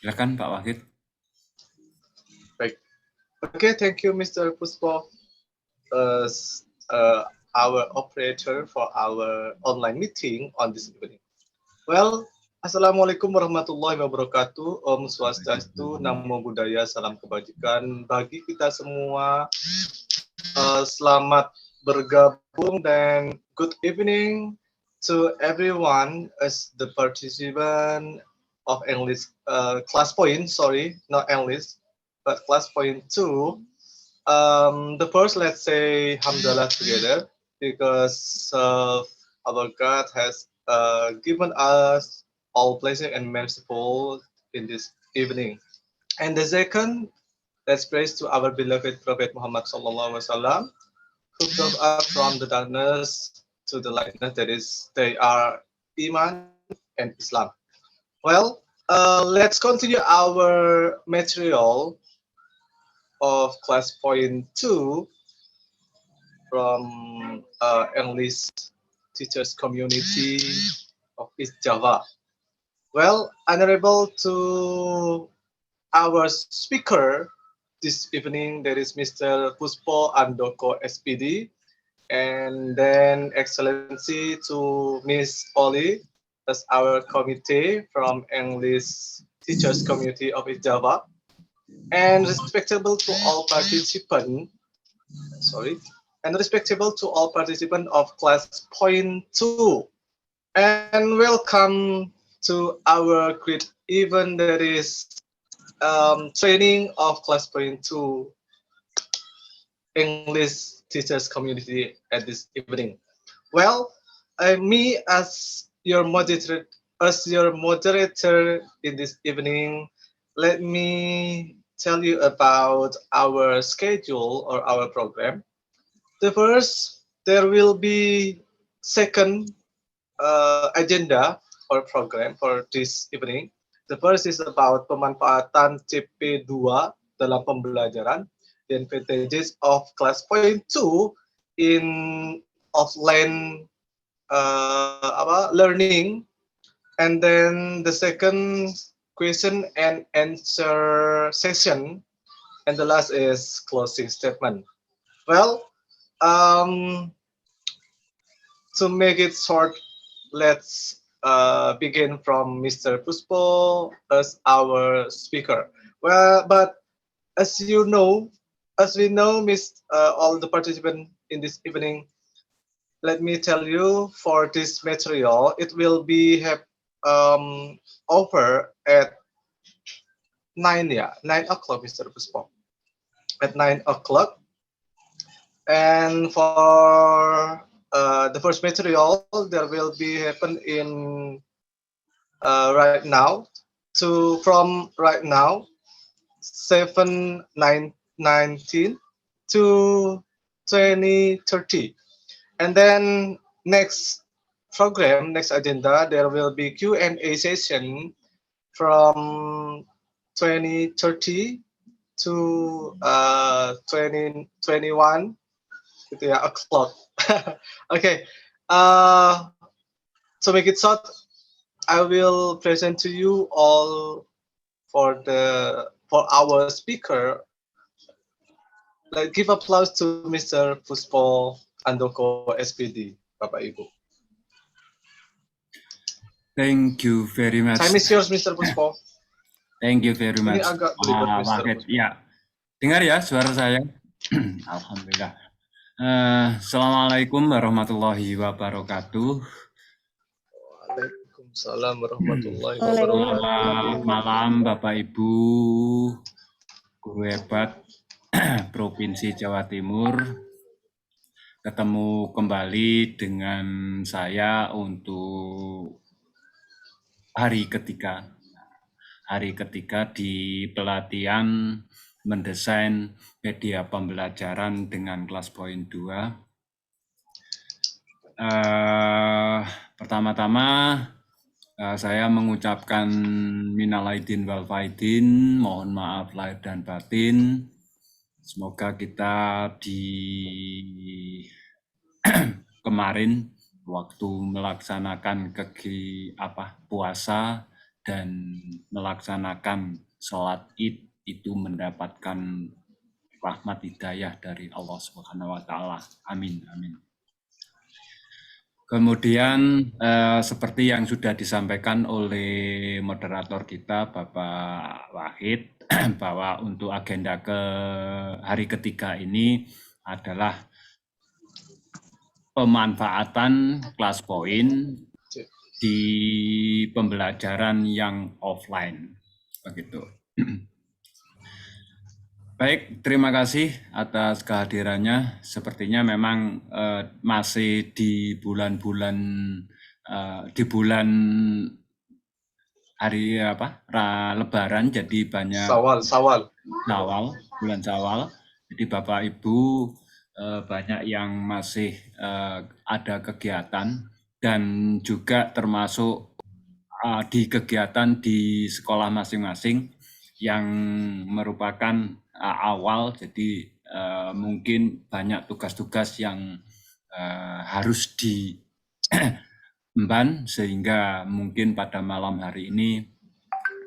Silakan Pak Wahid. Baik. Okay, thank you, Mr. Puspo, our operator for our online meeting on this evening. Well, Assalamualaikum warahmatullahi wabarakatuh. Om Swastiastu, Namo Buddhaya, Salam Kebajikan. Bagi kita semua, selamat bergabung dan good evening to everyone as the participant of English class point. Sorry, not English, but class point 2. The first, let's say Hamdallah together because our God has given us all blessing and merciful in this evening. And the second, let's praise to our beloved Prophet Muhammad Sallallahu Alaihi Wasallam, who brought us from the darkness to the lightness. That is, they are Iman and Islam. Well, let's continue our material of class point 2 from English teachers community of East Java. Well, honorable to our speaker this evening, there is Mr. Puspo Andoko SPD, and then Excellency to Miss Oli as our committee from English teachers community of East Java, and respectable to all participants. Sorry, and respectable to all participants of class point 2. And welcome to our great event that is training of class point 2 English teachers community at this evening. Well, me as your moderator in this evening, let me tell you about our schedule or our program. The first, there will be second agenda or program for this evening. The first is about pemanfaatan CP2 dalam pembelajaran the advantages of class point 2 in offline learning, and then the second question and answer session, and the last is closing statement. Well, um, to make it short, let's begin from Mr. Puspo as our speaker. Well, but as you know, as we know, Miss, all the participants in this evening, let me tell you for this material, it will be over at 9 o'clock, Mr. Puspo, at 9 o'clock. And for the first material, there will be happen in right now from right now 7/19 to 2030, and then next agenda, there will be Q&A session from 2030 to 2021 gitu ya, o'clock. Okay, uh, to make it short, I will present to you all for our speaker. Let's give applause to Mr. Puspo Andoko SPD, Bapak Ibu. Thank you very much. Time is yours, Mr. Puspo. Thank you very much. Ini agak belibet, Mr. Wahid. Puspo. Ya, dengar ya suara saya. Alhamdulillah. Assalamualaikum warahmatullahi wabarakatuh. Waalaikumsalam warahmatullahi wabarakatuh. Selamat malam Bapak Ibu, guru hebat Provinsi Jawa Timur. Ketemu kembali dengan saya untuk hari ketiga di pelatihan mendesain media pembelajaran dengan kelas poin 2. Pertama-tama saya mengucapkan minal aidin wal faidin, mohon maaf lahir dan batin. Semoga kita di kemarin waktu melaksanakan puasa dan melaksanakan sholat Id itu mendapatkan rahmat hidayah dari Allah Subhanahu wa taala. Amin amin. Kemudian seperti yang sudah disampaikan oleh moderator kita Bapak Wahid bahwa untuk agenda ke hari ketiga ini adalah pemanfaatan kelas poin di pembelajaran yang offline, begitu. Baik, terima kasih atas kehadirannya. Sepertinya memang masih di bulan hari Lebaran, jadi banyak Sawal. Bulan Syawal. Jadi Bapak Ibu banyak yang masih ada kegiatan dan juga termasuk di kegiatan di sekolah masing-masing yang merupakan awal, jadi mungkin banyak tugas-tugas yang harus diemban sehingga mungkin pada malam hari ini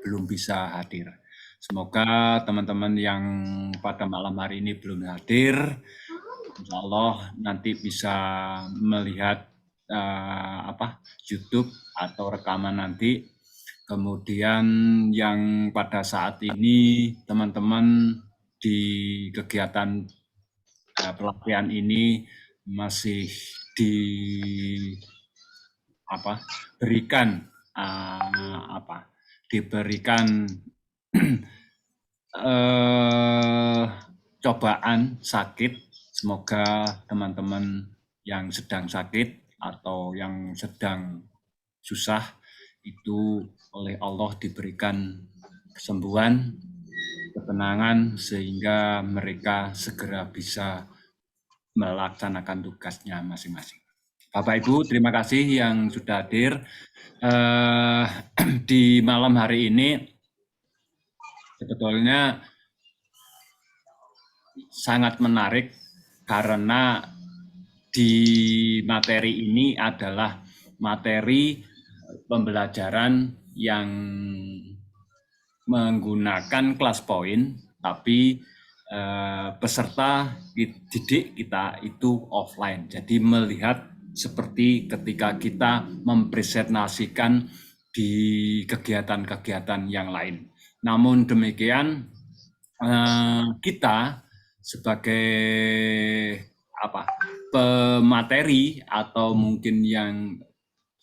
belum bisa hadir. Semoga teman-teman yang pada malam hari ini belum hadir, insya Allah nanti bisa melihat YouTube atau rekaman nanti. Kemudian yang pada saat ini teman-teman di kegiatan pelatihan ini masih diberikan cobaan sakit. Semoga teman-teman yang sedang sakit atau yang sedang susah itu oleh Allah diberikan kesembuhan, ketenangan sehingga mereka segera bisa melaksanakan tugasnya masing-masing. Bapak Ibu, terima kasih yang sudah hadir. Di malam hari ini sebetulnya sangat menarik karena di materi ini adalah materi pembelajaran yang menggunakan kelas poin, tapi peserta didik kita itu offline. Jadi melihat seperti ketika kita mempresentasikan di kegiatan-kegiatan yang lain. Namun demikian kita sebagai pemateri atau mungkin yang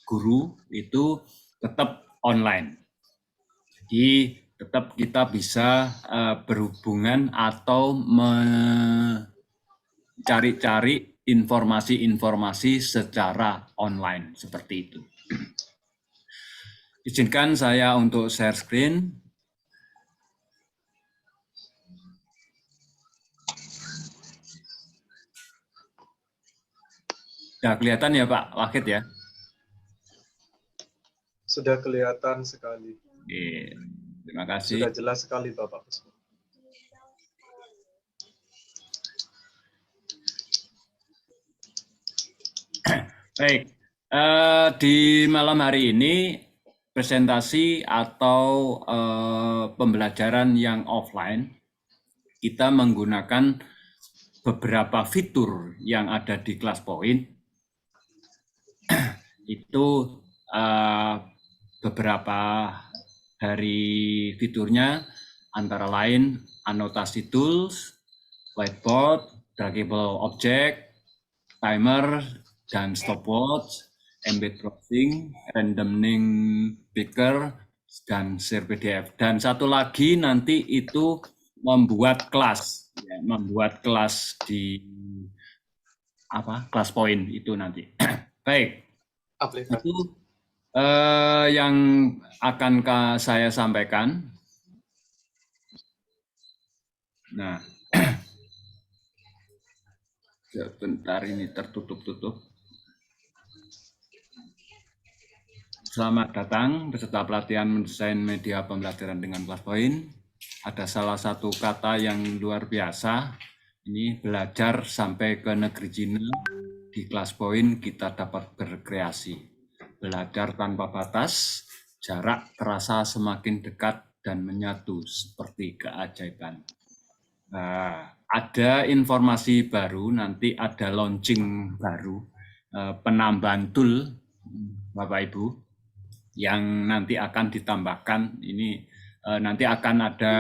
guru itu tetap online. Jadi tetap kita bisa berhubungan atau mencari-cari informasi-informasi secara online seperti itu. Izinkan saya untuk share screen. Sudah kelihatan ya Pak Wahid ya? Sudah kelihatan sekali. Oke, terima kasih. Sudah jelas sekali Bapak. Baik, di malam hari ini presentasi atau pembelajaran yang offline, kita menggunakan beberapa fitur yang ada di kelas poin. Itu beberapa dari fiturnya antara lain anotasi tools, whiteboard, draggable object, timer, dan stopwatch, embed browsing, randoming picker, dan share PDF. Dan satu lagi nanti itu membuat kelas, di kelas poin itu nanti. Baik, itu yang akan saya sampaikan. Nah, sebentar ini tertutup. Selamat datang peserta pelatihan mendesain media pembelajaran dengan kelas poin. Ada salah satu kata yang luar biasa. Ini belajar sampai ke negeri Cina. Di kelas poin kita dapat berkreasi. Belajar tanpa batas, Jarak terasa semakin dekat dan menyatu seperti keajaiban. Ada informasi baru, nanti ada launching baru, penambahan tool, Bapak Ibu, yang nanti akan ditambahkan. Ini nanti akan ada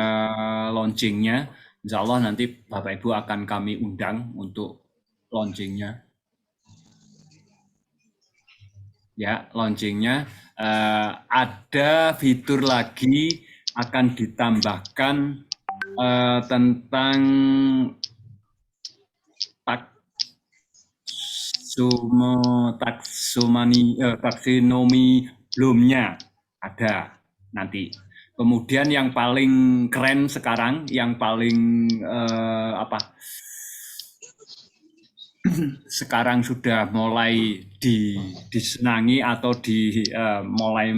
launchingnya. Insya Allah nanti Bapak Ibu akan kami undang untuk launchingnya. Ya, launchingnya ada fitur lagi akan ditambahkan tentang taksonomi belumnya ada nanti. Kemudian yang paling keren sekarang, yang paling sekarang sudah mulai disenangi atau mulai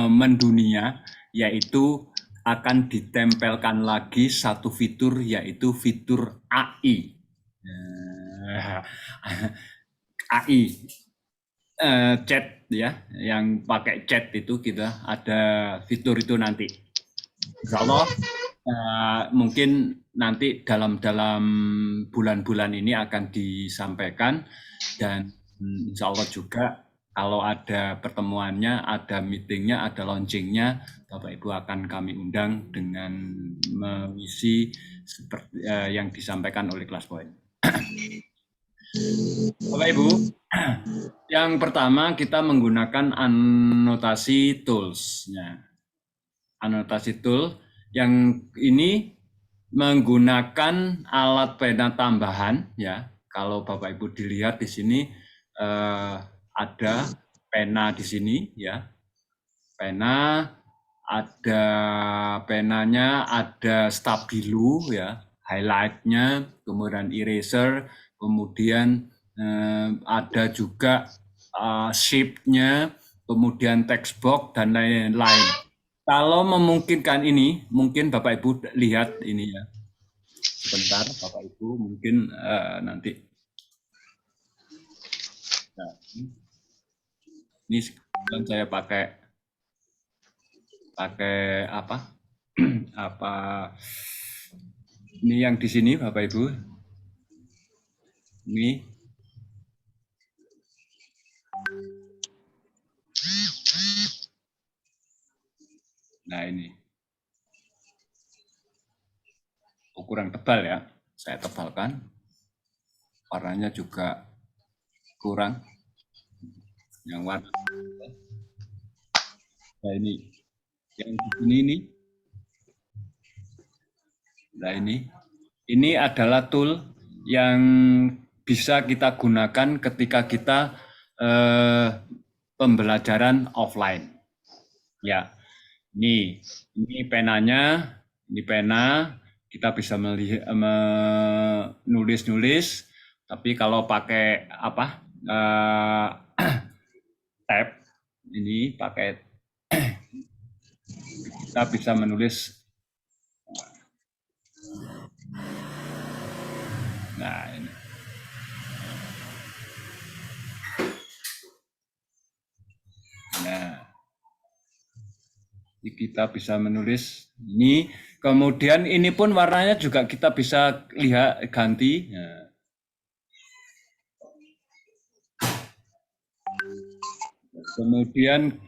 mendunia, yaitu akan ditempelkan lagi satu fitur, yaitu fitur AI. AI chat ya, yang pakai chat itu kita ada fitur itu nanti. Insya Allah mungkin nanti dalam bulan-bulan ini akan disampaikan, dan insya Allah juga kalau ada pertemuannya, ada meetingnya, ada launchingnya, Bapak Ibu akan kami undang dengan mengisi seperti yang disampaikan oleh Classpoint. Bapak Ibu, yang pertama kita menggunakan anotasi tools. Anotasi tool yang ini menggunakan alat pena tambahan, ya. Kalau Bapak Ibu dilihat di sini ada pena di sini, ya. Pena, ada penanya, ada stabilo, ya, highlightnya, kemudian eraser, kemudian ada juga shape-nya, kemudian text box dan lain-lain. Kalau memungkinkan ini, mungkin Bapak Ibu lihat ini ya. Sebentar, Bapak Ibu mungkin nanti. Nah, ini sekarang saya pakai apa? Apa? Ini yang di sini, Bapak Ibu. Ini. Nah ini. Ukuran tebal ya. Saya tebalkan. Warnanya juga kurang. Yang warna. Nah ini. Yang di sini ini. Nah ini adalah tool yang bisa kita gunakan ketika kita pembelajaran offline. Ya, ini penanya, ini pena, kita bisa menulis-nulis. Tapi kalau pakai apa tab, ini pakai kita bisa menulis. Nah ini. Nah, kita bisa menulis ini. Kemudian ini pun warnanya juga kita bisa lihat ganti. Nah. Kemudian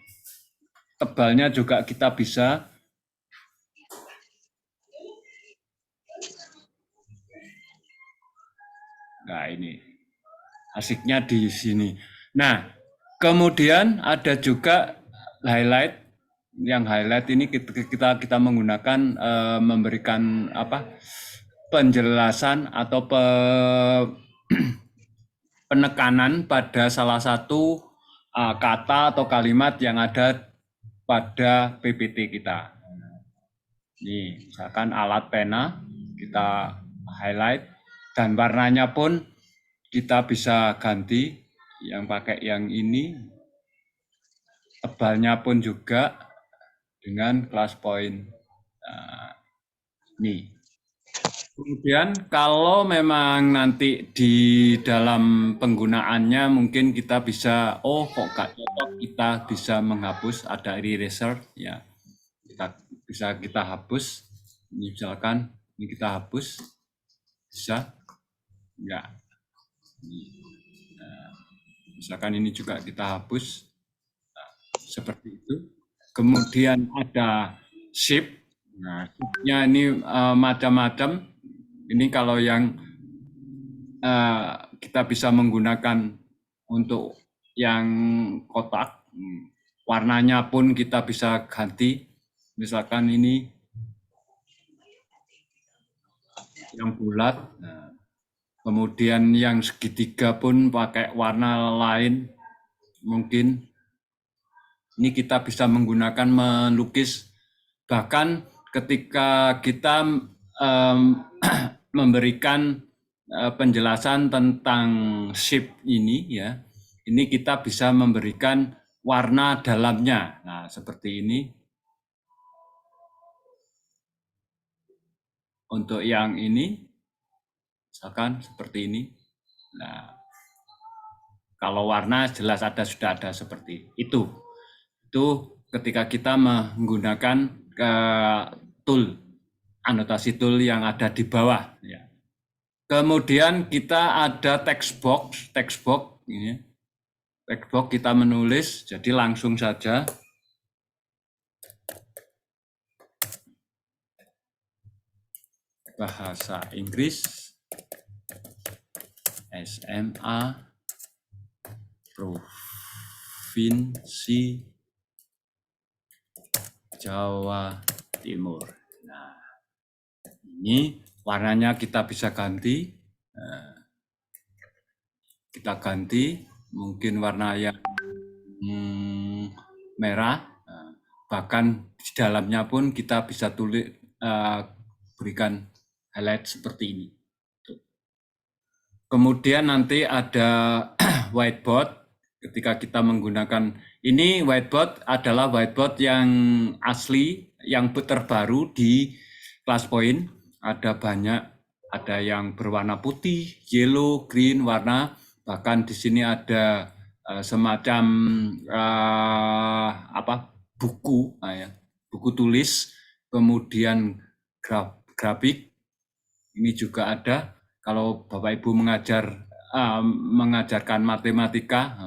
tebalnya juga kita bisa. Nah ini asiknya di sini. Nah kemudian ada juga highlight. Yang highlight ini kita menggunakan memberikan apa penjelasan atau penekanan pada salah satu kata atau kalimat yang ada pada PPT kita. Ini misalkan alat pena, kita highlight, dan warnanya pun kita bisa ganti, yang pakai yang ini, tebalnya pun juga dengan Classpoint. Nih. Kemudian kalau memang nanti di dalam penggunaannya mungkin kita bisa, oh kok nggak cocok, kita bisa menghapus, ada eraser ya, kita bisa kita hapus. Ini misalkan ini kita hapus, bisa enggak? Misalkan ini juga kita hapus seperti itu. Kemudian ada shape. Nah, shape-nya ini macam-macam. Ini kalau yang kita bisa menggunakan untuk yang kotak, warnanya pun kita bisa ganti. Misalkan ini yang bulat, kemudian yang segitiga pun pakai warna lain. Mungkin ini kita bisa menggunakan melukis, bahkan ketika kita memberikan penjelasan tentang shape ini ya, ini kita bisa memberikan warna dalamnya. Nah, seperti ini. Untuk yang ini, misalkan seperti ini. Nah, kalau warna jelas sudah ada seperti itu. Itu ketika kita menggunakan tool, anotasi tool yang ada di bawah. Ya. Kemudian kita ada text box ini. Text box kita menulis, jadi langsung saja. Bahasa Inggris, SMA, Provinsi Jawa Timur. Nah, ini warnanya kita bisa ganti. Kita ganti, mungkin warna yang merah. Bahkan di dalamnya pun kita bisa tulis, berikan highlight seperti ini. Kemudian nanti ada whiteboard. Ketika kita menggunakan ini, whiteboard adalah whiteboard yang asli, yang terbaru di ClassPoint. Ada banyak, ada yang berwarna putih, yellow, green, warna. Bahkan di sini ada semacam buku, buku tulis, kemudian grafik. Ini juga ada. Kalau Bapak Ibu mengajarkan matematika,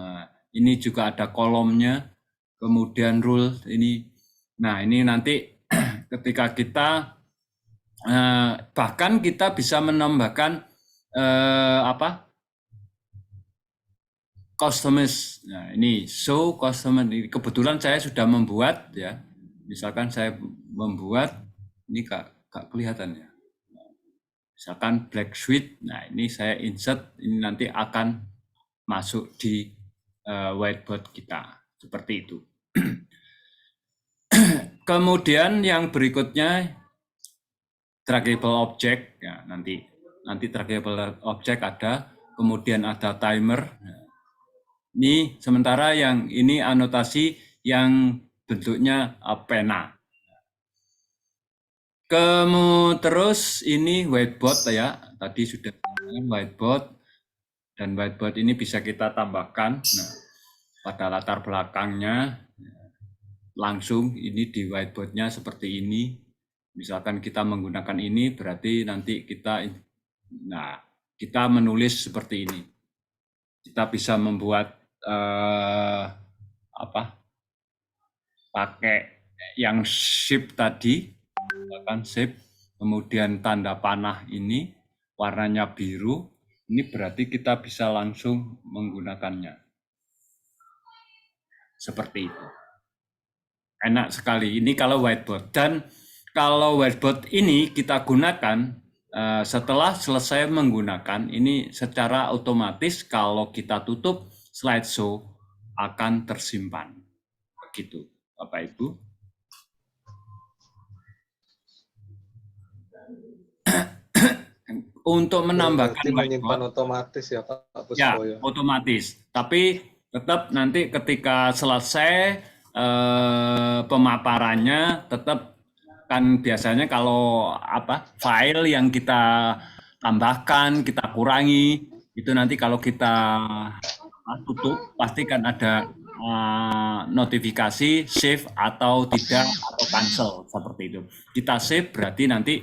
ini juga ada kolomnya, kemudian rule ini. Nah, ini nanti ketika kita bahkan kita bisa menambahkan customize. Nah, ini show customize. Ini kebetulan saya sudah membuat ya. Misalkan saya membuat, ini gak kelihatan ya. Misalkan black suite, nah ini saya insert, ini nanti akan masuk di whiteboard kita, seperti itu. Kemudian yang berikutnya, trackable object, ya, nanti trackable object ada, kemudian ada timer. Ini sementara yang ini anotasi yang bentuknya pena. Terus ini whiteboard ya, tadi sudah whiteboard, dan whiteboard ini bisa kita tambahkan. Nah, pada latar belakangnya langsung ini di whiteboardnya seperti ini. Misalkan kita menggunakan ini, berarti nanti kita menulis seperti ini. Kita bisa membuat pakai yang shape tadi. Misalkan shape, kemudian tanda panah ini warnanya biru, ini berarti kita bisa langsung menggunakannya. Seperti itu. Enak sekali, ini kalau whiteboard. Dan kalau whiteboard ini kita gunakan setelah selesai menggunakan, ini secara otomatis kalau kita tutup slideshow akan tersimpan. Begitu, Bapak Ibu. Untuk menambahkan menyimpan otomatis ya Pak Puspo, ya, otomatis. Tapi tetap nanti ketika selesai pemaparannya tetap kan biasanya kalau file yang kita tambahkan, kita kurangi, itu nanti kalau kita tutup pasti kan ada notifikasi save atau tidak atau cancel seperti itu. Kita save berarti nanti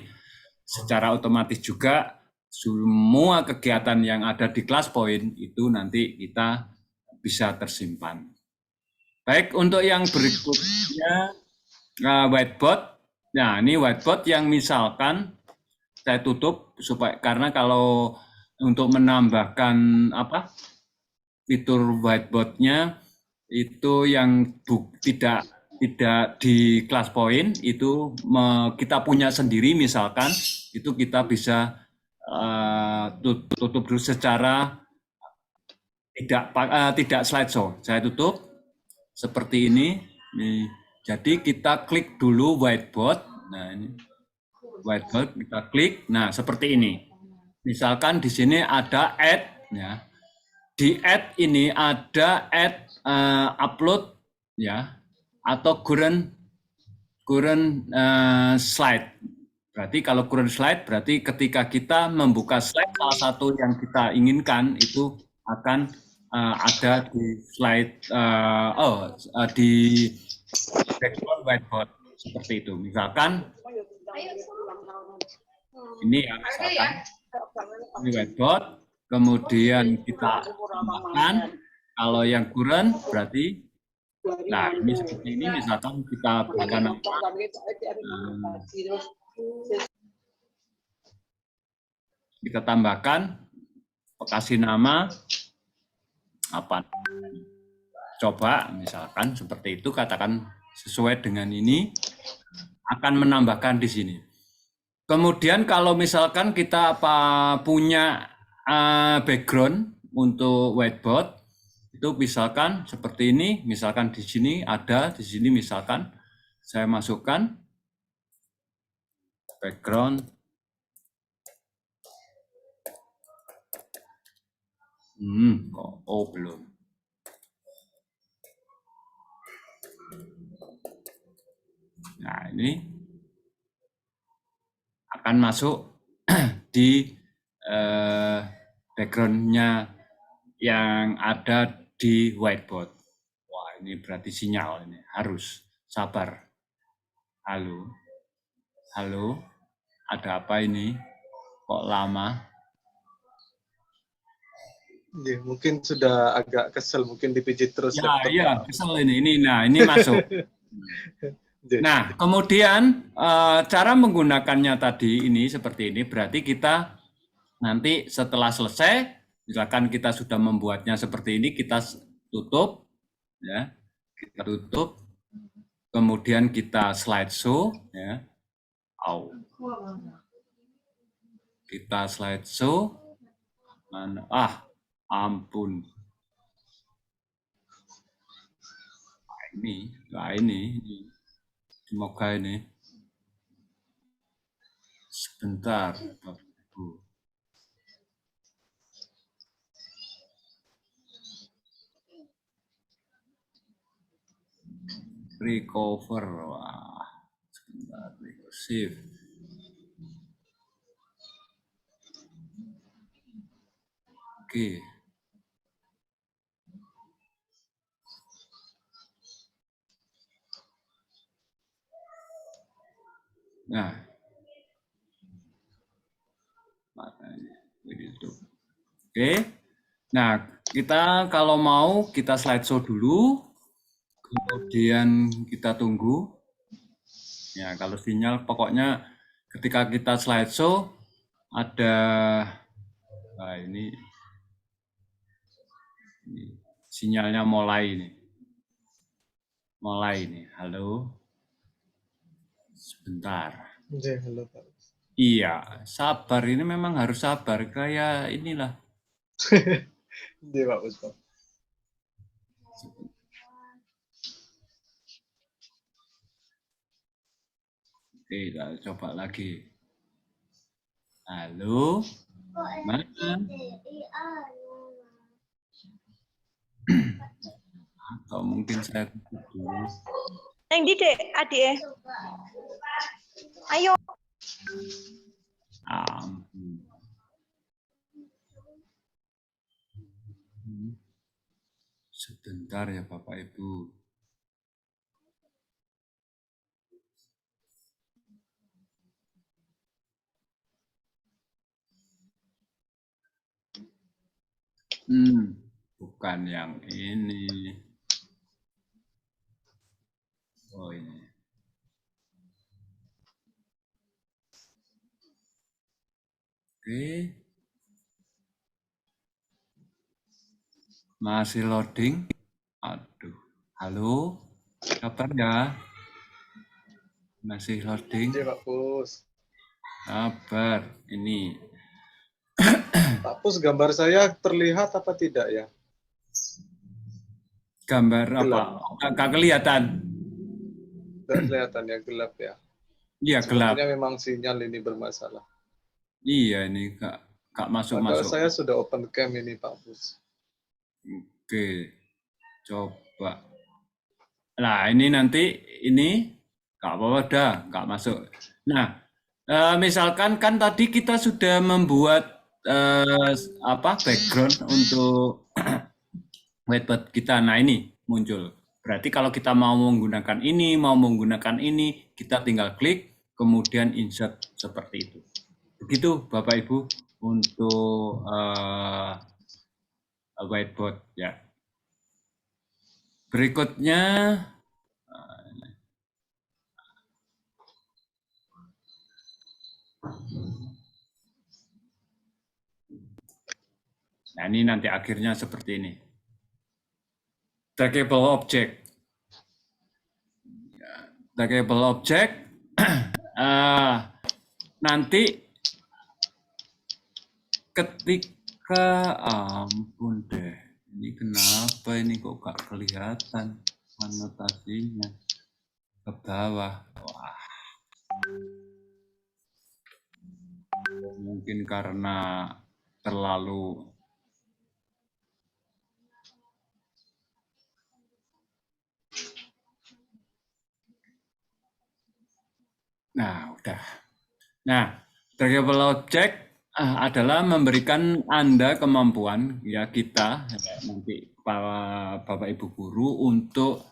secara otomatis juga semua kegiatan yang ada di ClassPoint itu nanti kita bisa tersimpan. Baik, untuk yang berikutnya whiteboard. Nah, ini whiteboard yang misalkan saya tutup supaya karena kalau untuk menambahkan fitur whiteboard-nya itu yang tidak di ClassPoint itu kita punya sendiri misalkan itu kita bisa tutup dulu secara tidak slideshow. Saya tutup seperti ini. Nih. Jadi kita klik dulu whiteboard. Nah, ini whiteboard kita klik. Nah, seperti ini. Misalkan di sini ada add ya. Di add ini ada add upload ya atau current slide. Berarti kalau current slide berarti ketika kita membuka slide salah satu yang kita inginkan itu akan ada di slide di background whiteboard seperti itu. Misalkan ini ya misalkan ini whiteboard, kemudian kita tambahkan kalau yang current berarti nah ini seperti ini misalkan kita berikan nama kita tambahkan kasih nama apa coba misalkan seperti itu katakan sesuai dengan ini akan menambahkan di sini. Kemudian kalau misalkan kita punya background untuk whiteboard itu misalkan seperti ini, misalkan di sini ada, di sini misalkan saya masukkan background. Belum. Nah, ini akan masuk di background-nya yang ada di whiteboard. Wah, ini berarti sinyal ini harus sabar. Halo, halo, ada apa ini? Kok lama? Ya, mungkin sudah agak kesel, mungkin dipijit terus laptop. Ya, kesel ini. Nah, ini masuk. Nah, kemudian cara menggunakannya tadi ini seperti ini, berarti kita nanti setelah selesai, misalkan kita sudah membuatnya seperti ini, kita tutup, ya, kita tutup, kemudian kita slideshow, ya, kita slideshow, mana? Ampun, ini, semoga ini, sebentar, Bapak Ibu. Recover, wah, sebentar, save. Oke. Nah, makanya begitu. Oke. Nah, kita kalau mau kita slideshow dulu, kemudian kita tunggu. Ya, kalau sinyal pokoknya ketika kita slideshow ada ini sinyalnya mulai ini. Mulai nih. Halo. Sebentar. Halo, Pak. Iya, sabar. Ini memang harus sabar. Kayak inilah. Iya, Pak Ustaz. Oke, kita coba lagi. Halo. Mana? Atau mungkin saya tutup dulu. Yang di dek, adik. Ayo. Ampun. Sebentar ya Bapak Ibu. Bukan yang ini. Oh ini. Oke. Masih loading. Aduh. Halo. Kabar ya? Masih loading. Iya Pak Pus. Kabar. Ini. Pak Pus, gambar saya terlihat apa tidak ya? Gambar Gelap. apa? Nggak kelihatan. Nggak kelihatan ya, gelap ya. Iya gelap. Sepertinya memang sinyal ini bermasalah. Iya ini nggak masuk. Saya sudah open cam ini Pak Pus. Oke, coba. Nah ini nanti ini nggak apa-apa dah, nggak masuk. Nah misalkan kan tadi kita sudah membuat background untuk whiteboard kita. Nah ini muncul. Berarti kalau kita mau menggunakan ini, kita tinggal klik, kemudian insert seperti itu. Begitu Bapak Ibu untuk whiteboard ya. Berikutnya nah ini nanti akhirnya seperti ini. Trackable object. Trackable object nanti ketika ampun deh. Ini kenapa ini kok gak kelihatan anotasinya ke bawah? Wah. Mungkin karena terlalu nah udah. Nah, trackable object adalah memberikan Anda kemampuan ya kita nanti Bapak Ibu guru untuk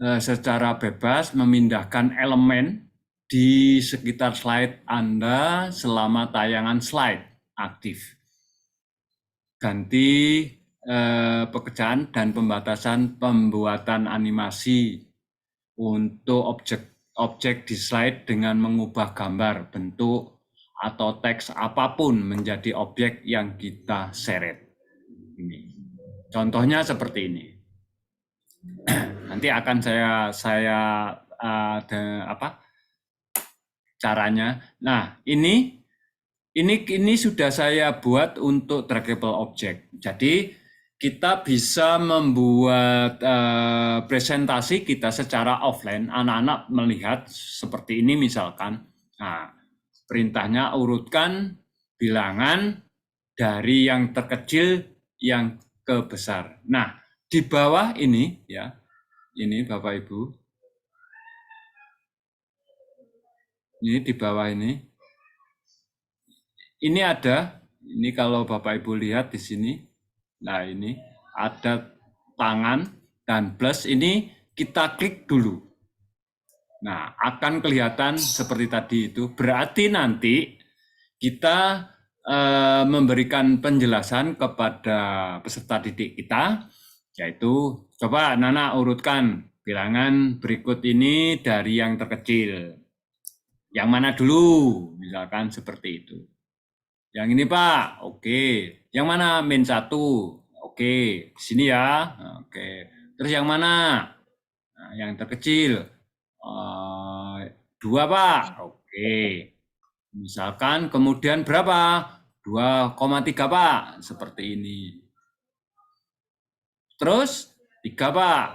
secara bebas memindahkan elemen di sekitar slide Anda selama tayangan slide aktif. Ganti pekerjaan dan pembatasan pembuatan animasi untuk objek di slide dengan mengubah gambar, bentuk, atau teks apapun menjadi objek yang kita seret. Ini. Contohnya seperti ini. Nanti akan saya caranya. Nah, ini sudah saya buat untuk trackable object. Jadi kita bisa membuat presentasi kita secara offline. Anak-anak melihat seperti ini misalkan. Nah, perintahnya urutkan bilangan dari yang terkecil yang ke besar. Nah, di bawah ini ya, ini Bapak Ibu. Ini di bawah ini. Ini ada, ini kalau Bapak Ibu lihat di sini. Nah, ini ada tangan dan plus ini kita klik dulu. Nah, akan kelihatan seperti tadi itu. Berarti nanti kita memberikan penjelasan kepada peserta didik kita, yaitu coba Nana urutkan bilangan berikut ini dari yang terkecil. Yang mana dulu? Misalkan seperti itu. Yang ini Pak, oke. Yang mana min 1? Oke, di sini ya. Oke. Terus yang mana? Nah, yang terkecil. 2 Pak, oke. Misalkan kemudian berapa? 2,3 Pak, seperti ini. Terus 3 Pak,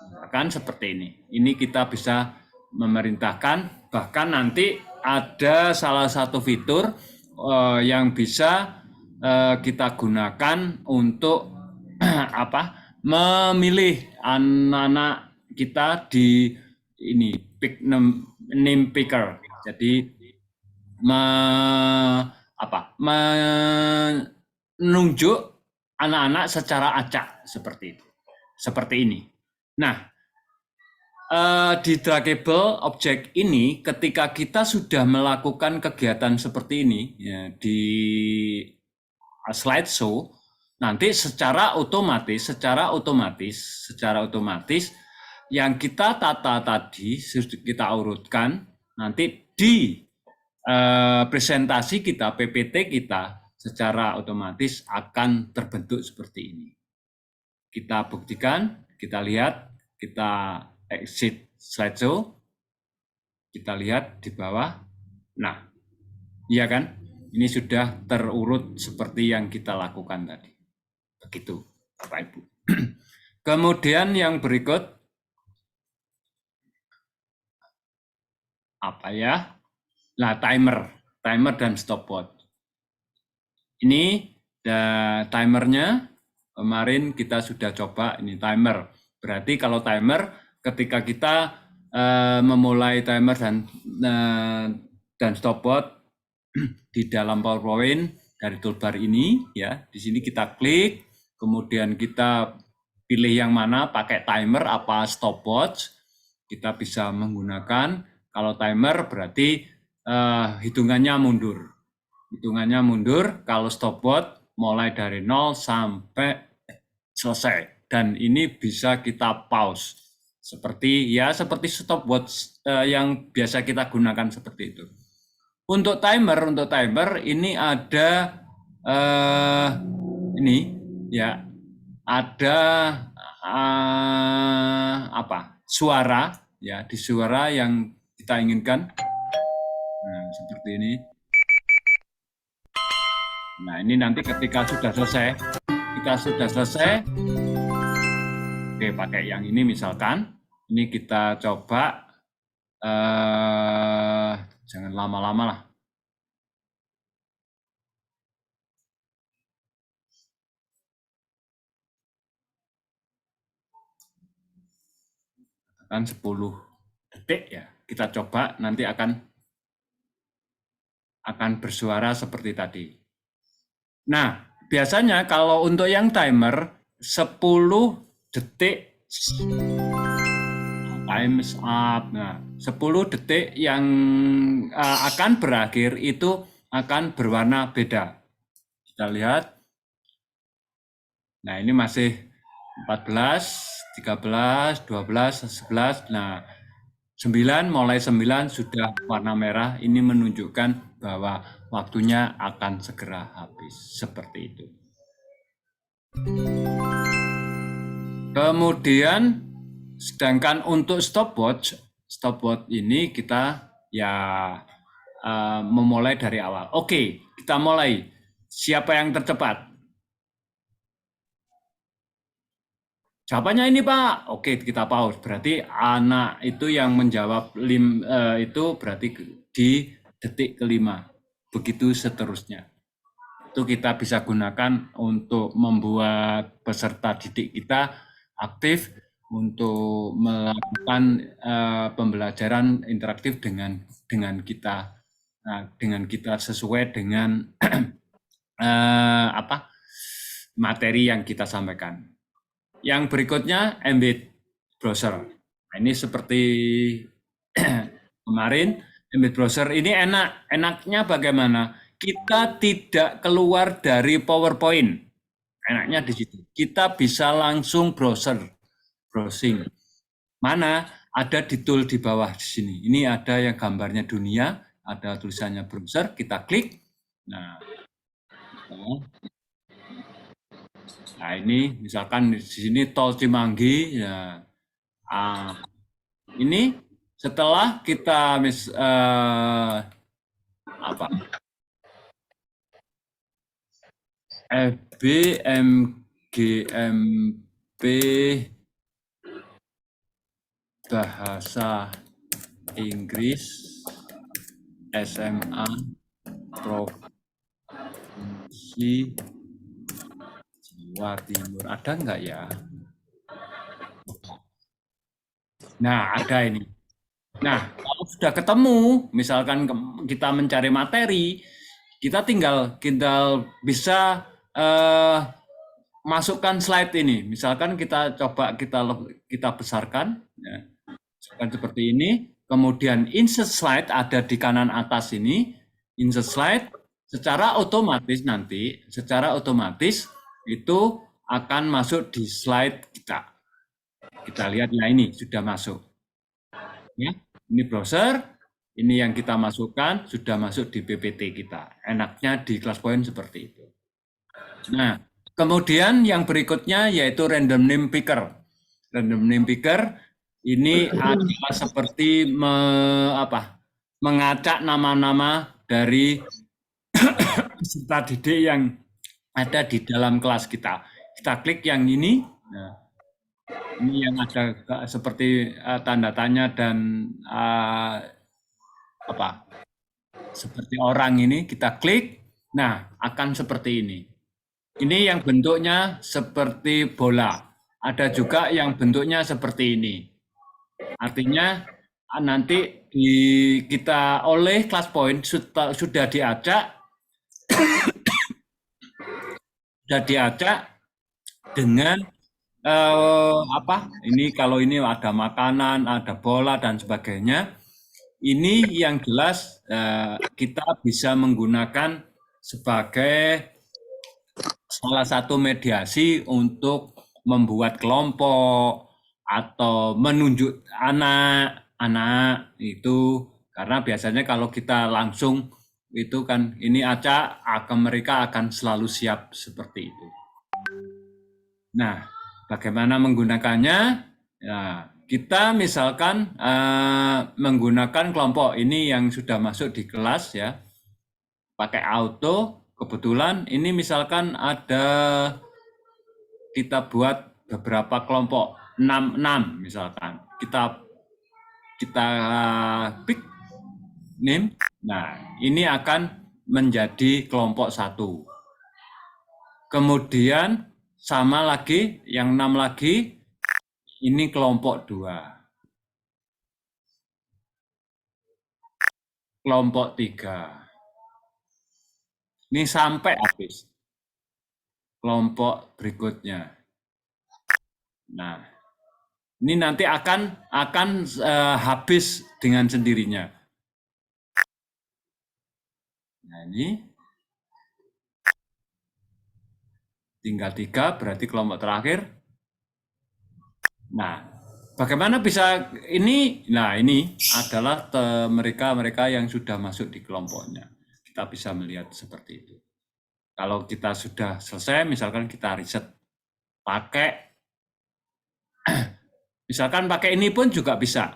misalkan seperti ini. Ini kita bisa memerintahkan, bahkan nanti ada salah satu fitur yang bisa kita gunakan untuk memilih anak-anak kita di ini pick name picker. Jadi menunjuk anak-anak secara acak seperti itu, seperti ini. Nah, di draggable object ini, ketika kita sudah melakukan kegiatan seperti ini ya, di slideshow, nanti secara otomatis yang kita tata tadi, kita urutkan, nanti di presentasi kita, PPT kita, secara otomatis akan terbentuk seperti ini. Kita buktikan, kita lihat, kita exit slideshow, kita lihat di bawah. Nah, iya kan? Ini sudah terurut seperti yang kita lakukan tadi. Begitu, Bapak Ibu. Kemudian yang berikut, apa ya? Nah, timer dan stopwatch. Ini timernya kemarin kita sudah coba, ini timer. Berarti kalau timer, ketika kita memulai timer dan stopwatch di dalam PowerPoint dari toolbar ini, ya, di sini kita klik, kemudian kita pilih yang mana, pakai timer apa stopwatch, kita bisa menggunakan. Kalau timer berarti hitungannya mundur. Kalau stopwatch mulai dari 0 sampai selesai. Dan ini bisa kita pause. Seperti stopwatch yang biasa kita gunakan seperti itu. Untuk timer ini ada ini ya, ada suara ya, di suara yang kita inginkan. Nah, seperti ini. Nah, ini nanti ketika sudah selesai, oke, pakai yang ini misalkan. Ini kita coba, jangan lama-lama lah. Kan 10 detik ya. Kita coba, nanti akan bersuara seperti tadi. Nah, biasanya kalau untuk yang timer 10 detik times up. Nah, 10 detik yang akan berakhir itu akan berwarna beda. Kita lihat. Nah, ini masih 14, 13, 12, 11. Nah, 9, mulai 9 sudah warna merah. Ini menunjukkan bahwa waktunya akan segera habis. Seperti itu. Kemudian, sedangkan untuk stopwatch ini kita ya memulai dari awal. Oke, kita mulai. Siapa yang tercepat? Jawabannya ini, Pak. Oke, kita pause. Berarti anak itu yang menjawab itu berarti di detik kelima. Begitu seterusnya. Itu kita bisa gunakan untuk membuat peserta didik kita aktif untuk melakukan pembelajaran interaktif dengan kita, sesuai dengan materi yang kita sampaikan. Yang berikutnya, embed browser. Nah, ini seperti kemarin, embed browser ini enaknya bagaimana? Kita tidak keluar dari PowerPoint. Enaknya di situ. Kita bisa langsung browsing. Mana? Ada di tool di bawah di sini. Ini ada yang gambarnya dunia, ada tulisannya browser, kita klik. Nah, ini misalkan di sini tol Cimanggi, ya. Ini setelah kita FB, MGMP, bahasa Inggris, SMA, Provinsi Jawa Timur. Ada enggak ya? Nah, ada ini. Nah, kalau sudah ketemu, misalkan kita mencari materi, kita tinggal bisa masukkan slide ini. Misalkan kita coba kita besarkan, ya. Misalkan seperti ini. Kemudian insert slide ada di kanan atas ini. Insert slide secara otomatis itu akan masuk di slide kita. Kita lihat ya, ini sudah masuk. Ya, ini browser, ini yang kita masukkan sudah masuk di PPT kita. Enaknya di ClassPoint seperti itu. Nah, kemudian yang berikutnya yaitu random name picker. Random name picker ini adalah seperti mengacak nama-nama dari peserta didik yang ada di dalam kelas kita. Kita klik yang ini. Nah, ini yang ada seperti tanda tanya dan seperti orang ini, kita klik. Nah, akan seperti ini. Ini yang bentuknya seperti bola. Ada juga yang bentuknya seperti ini. Artinya nanti kita oleh ClassPoint sudah diacak dengan ini kalau ini ada makanan, ada bola dan sebagainya. Ini yang jelas kita bisa menggunakan sebagai salah satu mediasi untuk membuat kelompok atau menunjuk anak-anak itu, karena biasanya kalau kita langsung itu kan ini acak, mereka akan selalu siap seperti itu. Nah, bagaimana menggunakannya? Ya, kita misalkan menggunakan kelompok ini yang sudah masuk di kelas ya, pakai auto. Kebetulan ini misalkan kita buat beberapa kelompok 6 misalkan, kita pick name. Nah, ini akan menjadi kelompok 1. Kemudian sama lagi yang 6 lagi, ini kelompok 2, kelompok 3. Ini sampai habis kelompok berikutnya. Nah, ini nanti akan habis dengan sendirinya. Nah, ini tinggal 3, berarti kelompok terakhir. Nah, bagaimana bisa ini? Nah, ini adalah mereka yang sudah masuk di kelompoknya. Kita bisa melihat seperti itu. Kalau kita sudah selesai, misalkan kita riset pakai, misalkan pakai ini pun juga bisa.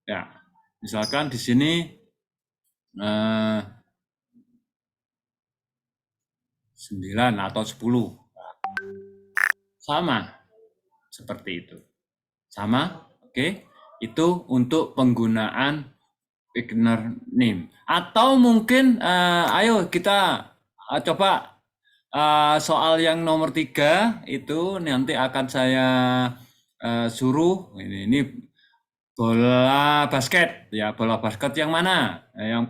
Ya, misalkan di sini 9 atau 10. Sama, seperti itu. Sama, oke. Itu untuk penggunaan beginner name. Atau mungkin, ayo kita coba soal yang nomor 3 itu nanti akan saya suruh. Ini bola basket, ya bola basket yang mana? Yang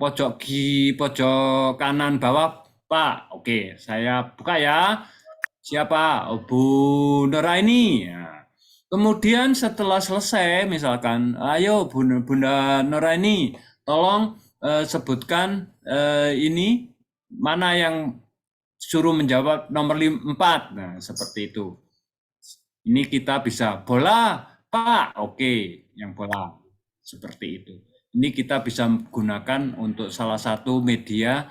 pojok kanan bawah, Pak. Oke, saya buka ya. Siapa? Oh, Bu Nuraini. Ya. Kemudian setelah selesai, misalkan, ayo Bunda Nuraini, tolong sebutkan ini mana yang suruh menjawab nomor 4. Nah, seperti itu. Ini kita bisa bola, Pak. Oke, yang bola. Seperti itu. Ini kita bisa gunakan untuk salah satu media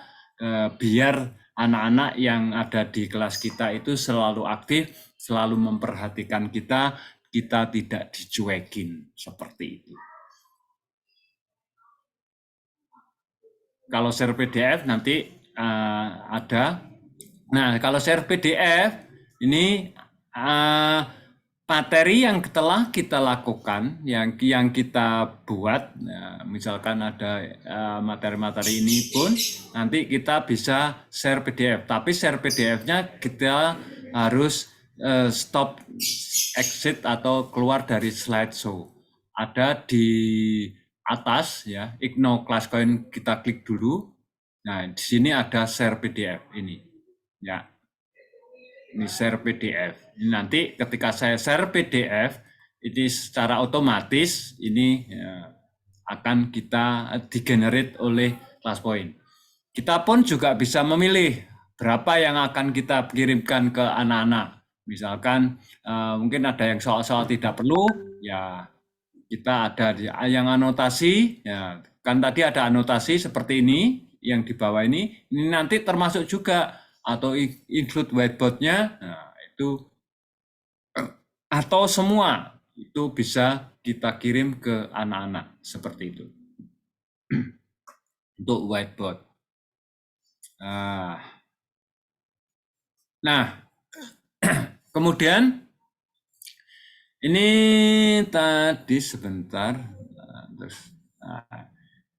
biar anak-anak yang ada di kelas kita itu selalu aktif, selalu memperhatikan kita tidak dicuekin, seperti itu. Kalau share PDF nanti ada. Nah, kalau share PDF ini materi yang telah kita lakukan, yang kita buat, ya, misalkan ada materi-materi ini pun nanti kita bisa share PDF. Tapi share PDF-nya kita harus stop, exit atau keluar dari slideshow. Ada di atas ya, Igno Classcoin kita klik dulu. Nah, di sini ada share PDF ini. Ya. Ini share PDF. Ini nanti ketika saya share PDF, ini secara otomatis ini ya, akan kita di-generate oleh ClassPoint. Kita pun juga bisa memilih berapa yang akan kita kirimkan ke anak-anak. Misalkan mungkin ada yang soal-soal tidak perlu, ya kita ada yang anotasi, ya kan tadi ada anotasi seperti ini, yang di bawah ini nanti termasuk juga atau include whiteboard-nya, nah itu atau semua itu bisa kita kirim ke anak-anak seperti itu untuk whiteboard. Nah, kemudian ini tadi sebentar, terus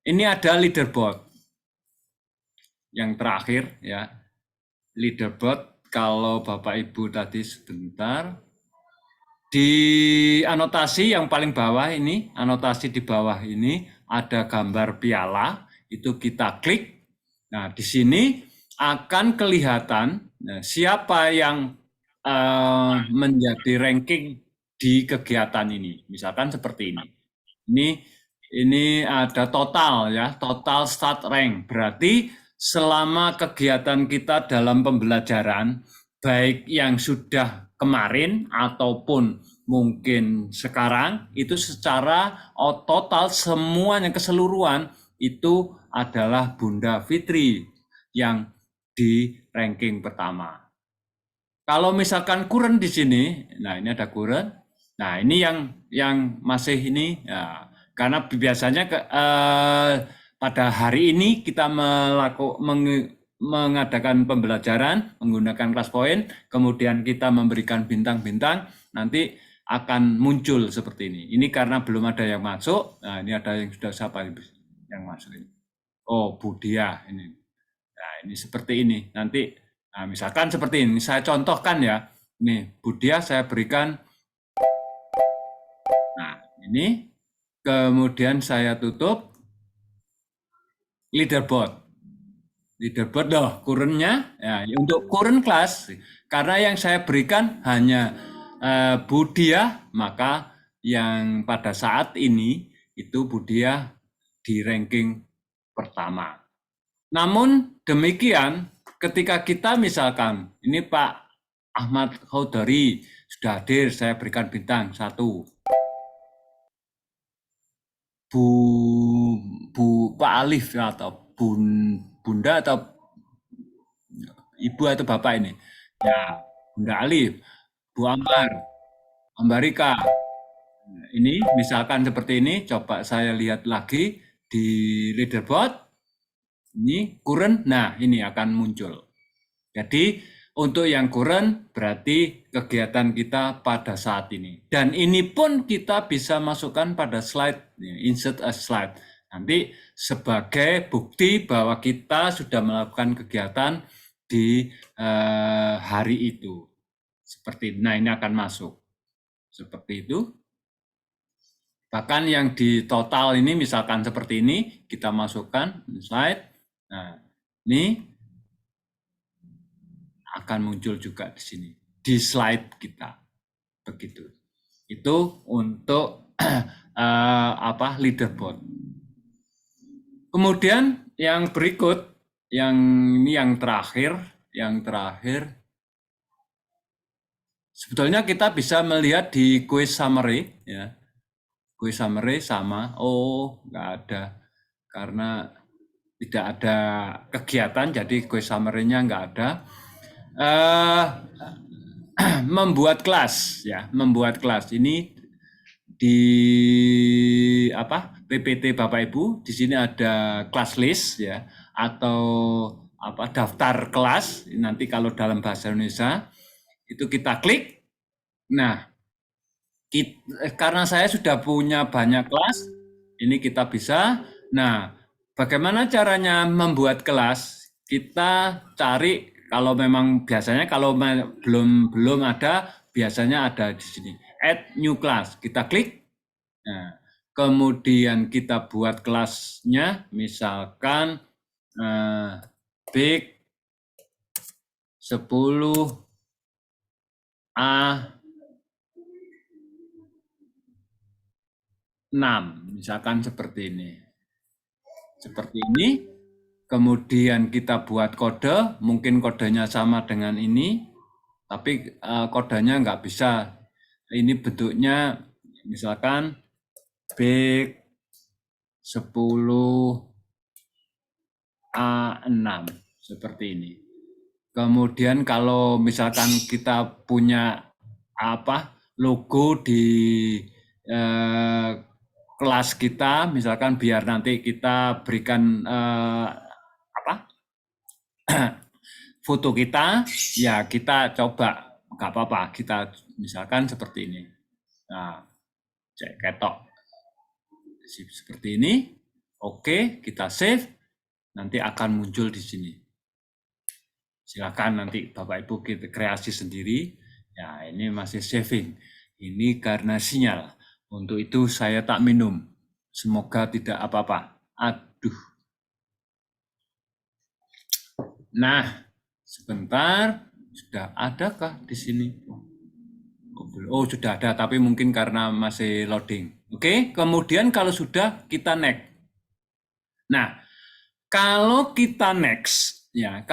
ini ada leaderboard yang terakhir ya, leaderboard. Kalau Bapak Ibu tadi sebentar, di anotasi yang paling bawah ini, anotasi di bawah ini ada gambar piala, itu kita klik. Nah, di sini akan kelihatan siapa yang menjadi ranking di kegiatan ini. Misalkan seperti ini. Ini ada total ya, total start rank. Berarti selama kegiatan kita dalam pembelajaran, baik yang sudah kemarin ataupun mungkin sekarang, itu secara total semuanya keseluruhan itu adalah Bunda Fitri yang di ranking pertama. Kalau misalkan kurang di sini, nah ini ada kurang. Nah ini yang masih ini, ya, karena biasanya pada hari ini kita mengadakan pembelajaran menggunakan ClassPoint, kemudian kita memberikan bintang-bintang, nanti akan muncul seperti ini. Ini karena belum ada yang masuk. Nah ini ada yang sudah siapa yang masuk ini? Oh, Budia ini. Nah ini seperti ini. Nanti, nah misalkan seperti ini. Saya contohkan ya. Nih Budia saya berikan. Nah ini. Kemudian saya tutup leaderboard. Leaderboard loh, kurunnya ya, untuk kurun kelas, karena yang saya berikan hanya Budia, maka yang pada saat ini itu Budia di ranking pertama. Namun demikian, ketika kita misalkan, ini Pak Ahmad Khaudari sudah hadir, saya berikan bintang 1. Bu Pak Alif atau Bunda atau Ibu atau Bapak ini. Ya, Bunda Alif, Bu Ambarika. Ini misalkan seperti ini, coba saya lihat lagi di leaderboard. Ini kurang, nah ini akan muncul. Jadi untuk yang kurang berarti kegiatan kita pada saat ini. Dan ini pun kita bisa masukkan pada slide, insert a slide. Nanti sebagai bukti bahwa kita sudah melakukan kegiatan di hari itu. Seperti, nah ini akan masuk. Seperti itu. Bahkan yang di total ini misalkan seperti ini, kita masukkan slide. Nah, ini akan muncul juga di sini di slide kita, begitu. Itu untuk leaderboard. Kemudian yang berikut, yang ini yang terakhir, sebetulnya kita bisa melihat di quiz summary, ya. Quiz summary sama, nggak ada, karena tidak ada kegiatan, jadi quiz summary-nya nggak ada. Membuat kelas ya, membuat kelas ini di PPT Bapak Ibu, di sini ada class list ya, atau daftar kelas, nanti kalau dalam bahasa Indonesia itu kita klik. Nah, karena saya sudah punya banyak kelas, ini kita bisa. Nah, bagaimana caranya membuat kelas? Kita cari. Kalau memang biasanya kalau belum ada, biasanya ada di sini. Add new class. Kita klik. Nah, kemudian kita buat kelasnya, misalkan big 10 A6, misalkan seperti ini. Seperti ini, kemudian kita buat kode, mungkin kodenya sama dengan ini, tapi kodenya nggak bisa. Ini bentuknya misalkan big 10 A6 seperti ini. Kemudian kalau misalkan kita punya logo di kelas kita, misalkan biar nanti kita berikan foto kita, ya kita coba, nggak apa-apa, kita misalkan seperti ini. Nah, cek ketok seperti ini. Oke, kita save, nanti akan muncul di sini. Silakan nanti Bapak Ibu kita kreasi sendiri. Ya, ini masih saving. Ini karena sinyal. Untuk itu saya tak minum. Semoga tidak apa-apa. Aduh. Nah, sebentar. Sudah adakah di sini? Oh, sudah ada, tapi mungkin karena masih loading. Oke, kemudian kalau sudah, kita next. Nah, kalau kita next, ya,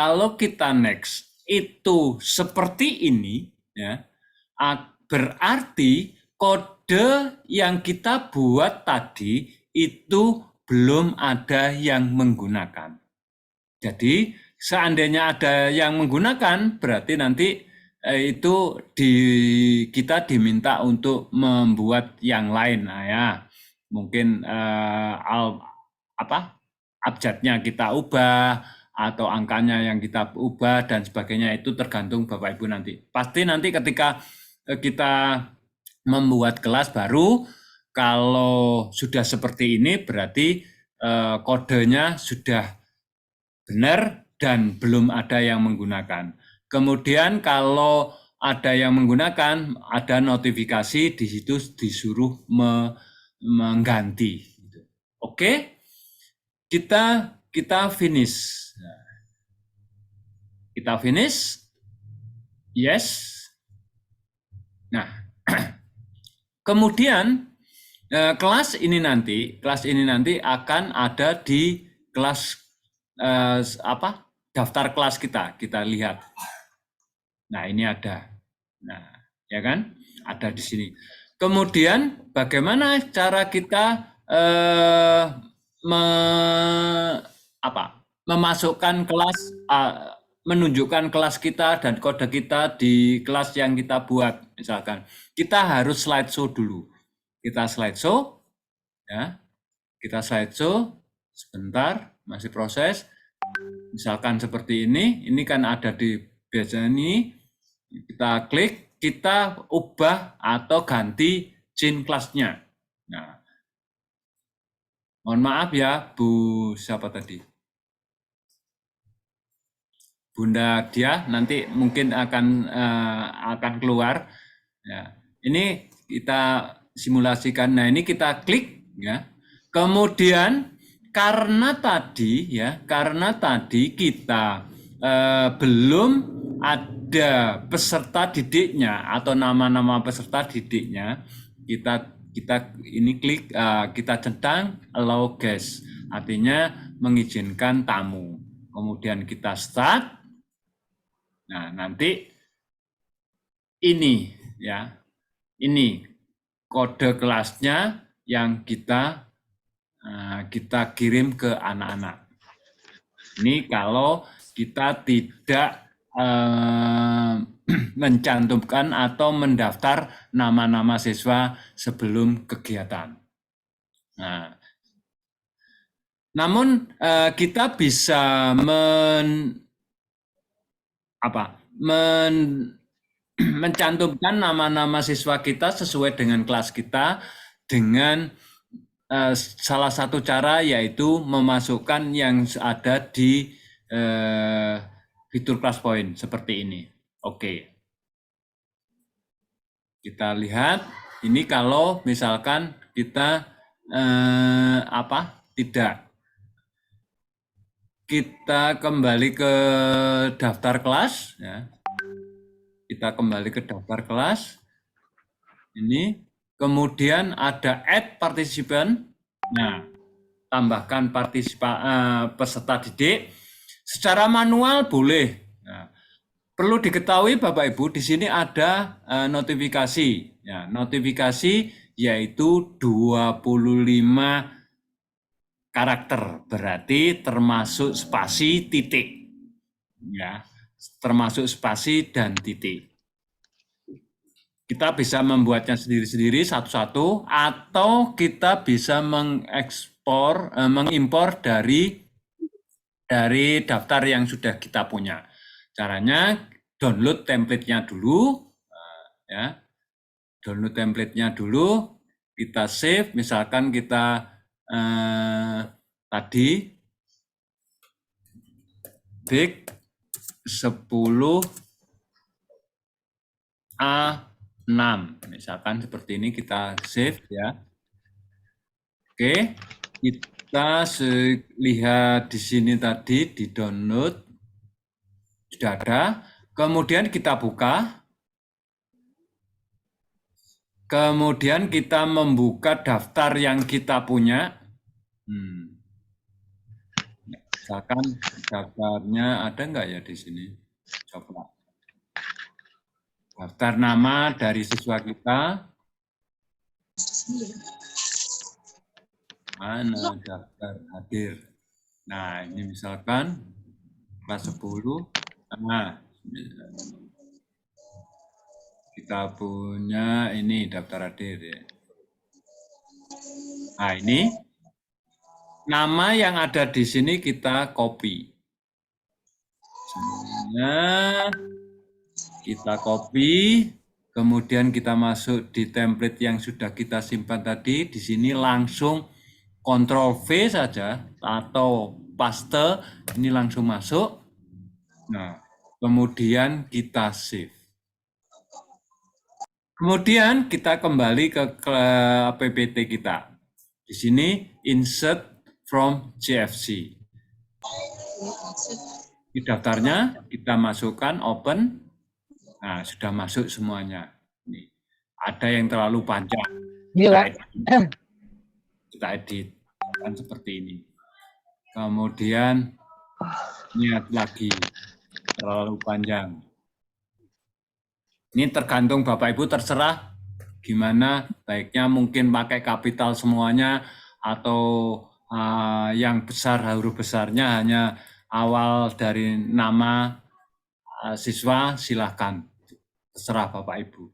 itu seperti ini, ya, berarti kode yang kita buat tadi itu belum ada yang menggunakan. Jadi seandainya ada yang menggunakan, berarti nanti itu kita diminta untuk membuat yang lain. Nah ya, mungkin abjadnya kita ubah atau angkanya yang kita ubah dan sebagainya, itu tergantung Bapak Ibu nanti. Pasti nanti ketika kita membuat kelas baru, kalau sudah seperti ini berarti kodenya sudah benar dan belum ada yang menggunakan. Kemudian kalau ada yang menggunakan, ada notifikasi di situ disuruh mengganti. Oke, kita finish. Kita finish. Yes. Nah, kemudian kelas ini nanti akan ada di kelas daftar kelas kita lihat. Nah, ini ada. Nah, ya kan? Ada di sini. Kemudian bagaimana cara kita memasukkan kelas, menunjukkan kelas kita dan kode kita di kelas yang kita buat. Misalkan kita harus slideshow dulu. Kita slideshow, ya. Kita slideshow. Sebentar, masih proses. Misalkan seperti ini kan ada di biasanya ini. Kita klik, kita ubah atau ganti change kelasnya. Nah, mohon maaf ya, Bu siapa tadi? Bunda Dia, nanti mungkin akan keluar. Ya, ini kita simulasikan. Nah, ini kita klik, ya. Kemudian karena tadi kita belum ada peserta didiknya atau nama-nama peserta didiknya, kita ini klik, kita centang allow guest, artinya mengizinkan tamu. Kemudian kita start. Nah, nanti ini, ya, ini kode kelasnya yang kita kirim ke anak-anak. Ini kalau kita tidak mencantumkan atau mendaftar nama-nama siswa sebelum kegiatan. Nah, namun kita bisa mencantumkan nama-nama siswa kita sesuai dengan kelas kita dengan salah satu cara, yaitu memasukkan yang ada di fitur ClassPoint seperti ini. Oke. Kita lihat ini kalau misalkan kita Tidak. Kita kembali ke daftar kelas, ya. Kita kembali ke daftar kelas. Ini, kemudian ada add participant. Nah, tambahkan peserta didik. Secara manual boleh. Nah, perlu diketahui Bapak Ibu, di sini ada notifikasi. Ya, notifikasi yaitu 25 karakter, berarti termasuk spasi titik. Ya, termasuk spasi dan titik. Kita bisa membuatnya sendiri-sendiri satu-satu, atau kita bisa mengimpor dari daftar yang sudah kita punya. Caranya download template-nya dulu, ya. Download template-nya dulu, kita save, misalkan kita tadi big 10 A6, misalkan seperti ini, kita save ya. Oke, kita lihat di sini tadi di download sudah ada. Kemudian kita buka. Kemudian kita membuka daftar yang kita punya. Misalkan daftarnya ada nggak ya di sini? Coba. Daftar nama dari siswa kita. Mana daftar hadir? Nah, ini misalkan kelas 10. Nah, kita punya ini daftar hadir ya. Nah, ini nama yang ada di sini kita copy. Semuanya kita copy, kemudian kita masuk di template yang sudah kita simpan tadi. Di sini langsung Ctrl V saja atau paste, ini langsung masuk. Nah, kemudian kita save. Kemudian kita kembali ke PPT kita. Di sini insert from CFC. Di daftarnya kita masukkan open. Nah, sudah masuk semuanya. Nih, ada yang terlalu panjang. Kita edit kan seperti ini. Kemudian lihat lagi terlalu panjang. Ini tergantung Bapak Ibu, terserah gimana, baiknya mungkin pakai kapital semuanya atau yang besar, huruf besarnya hanya awal dari nama siswa, silahkan, terserah Bapak Ibu.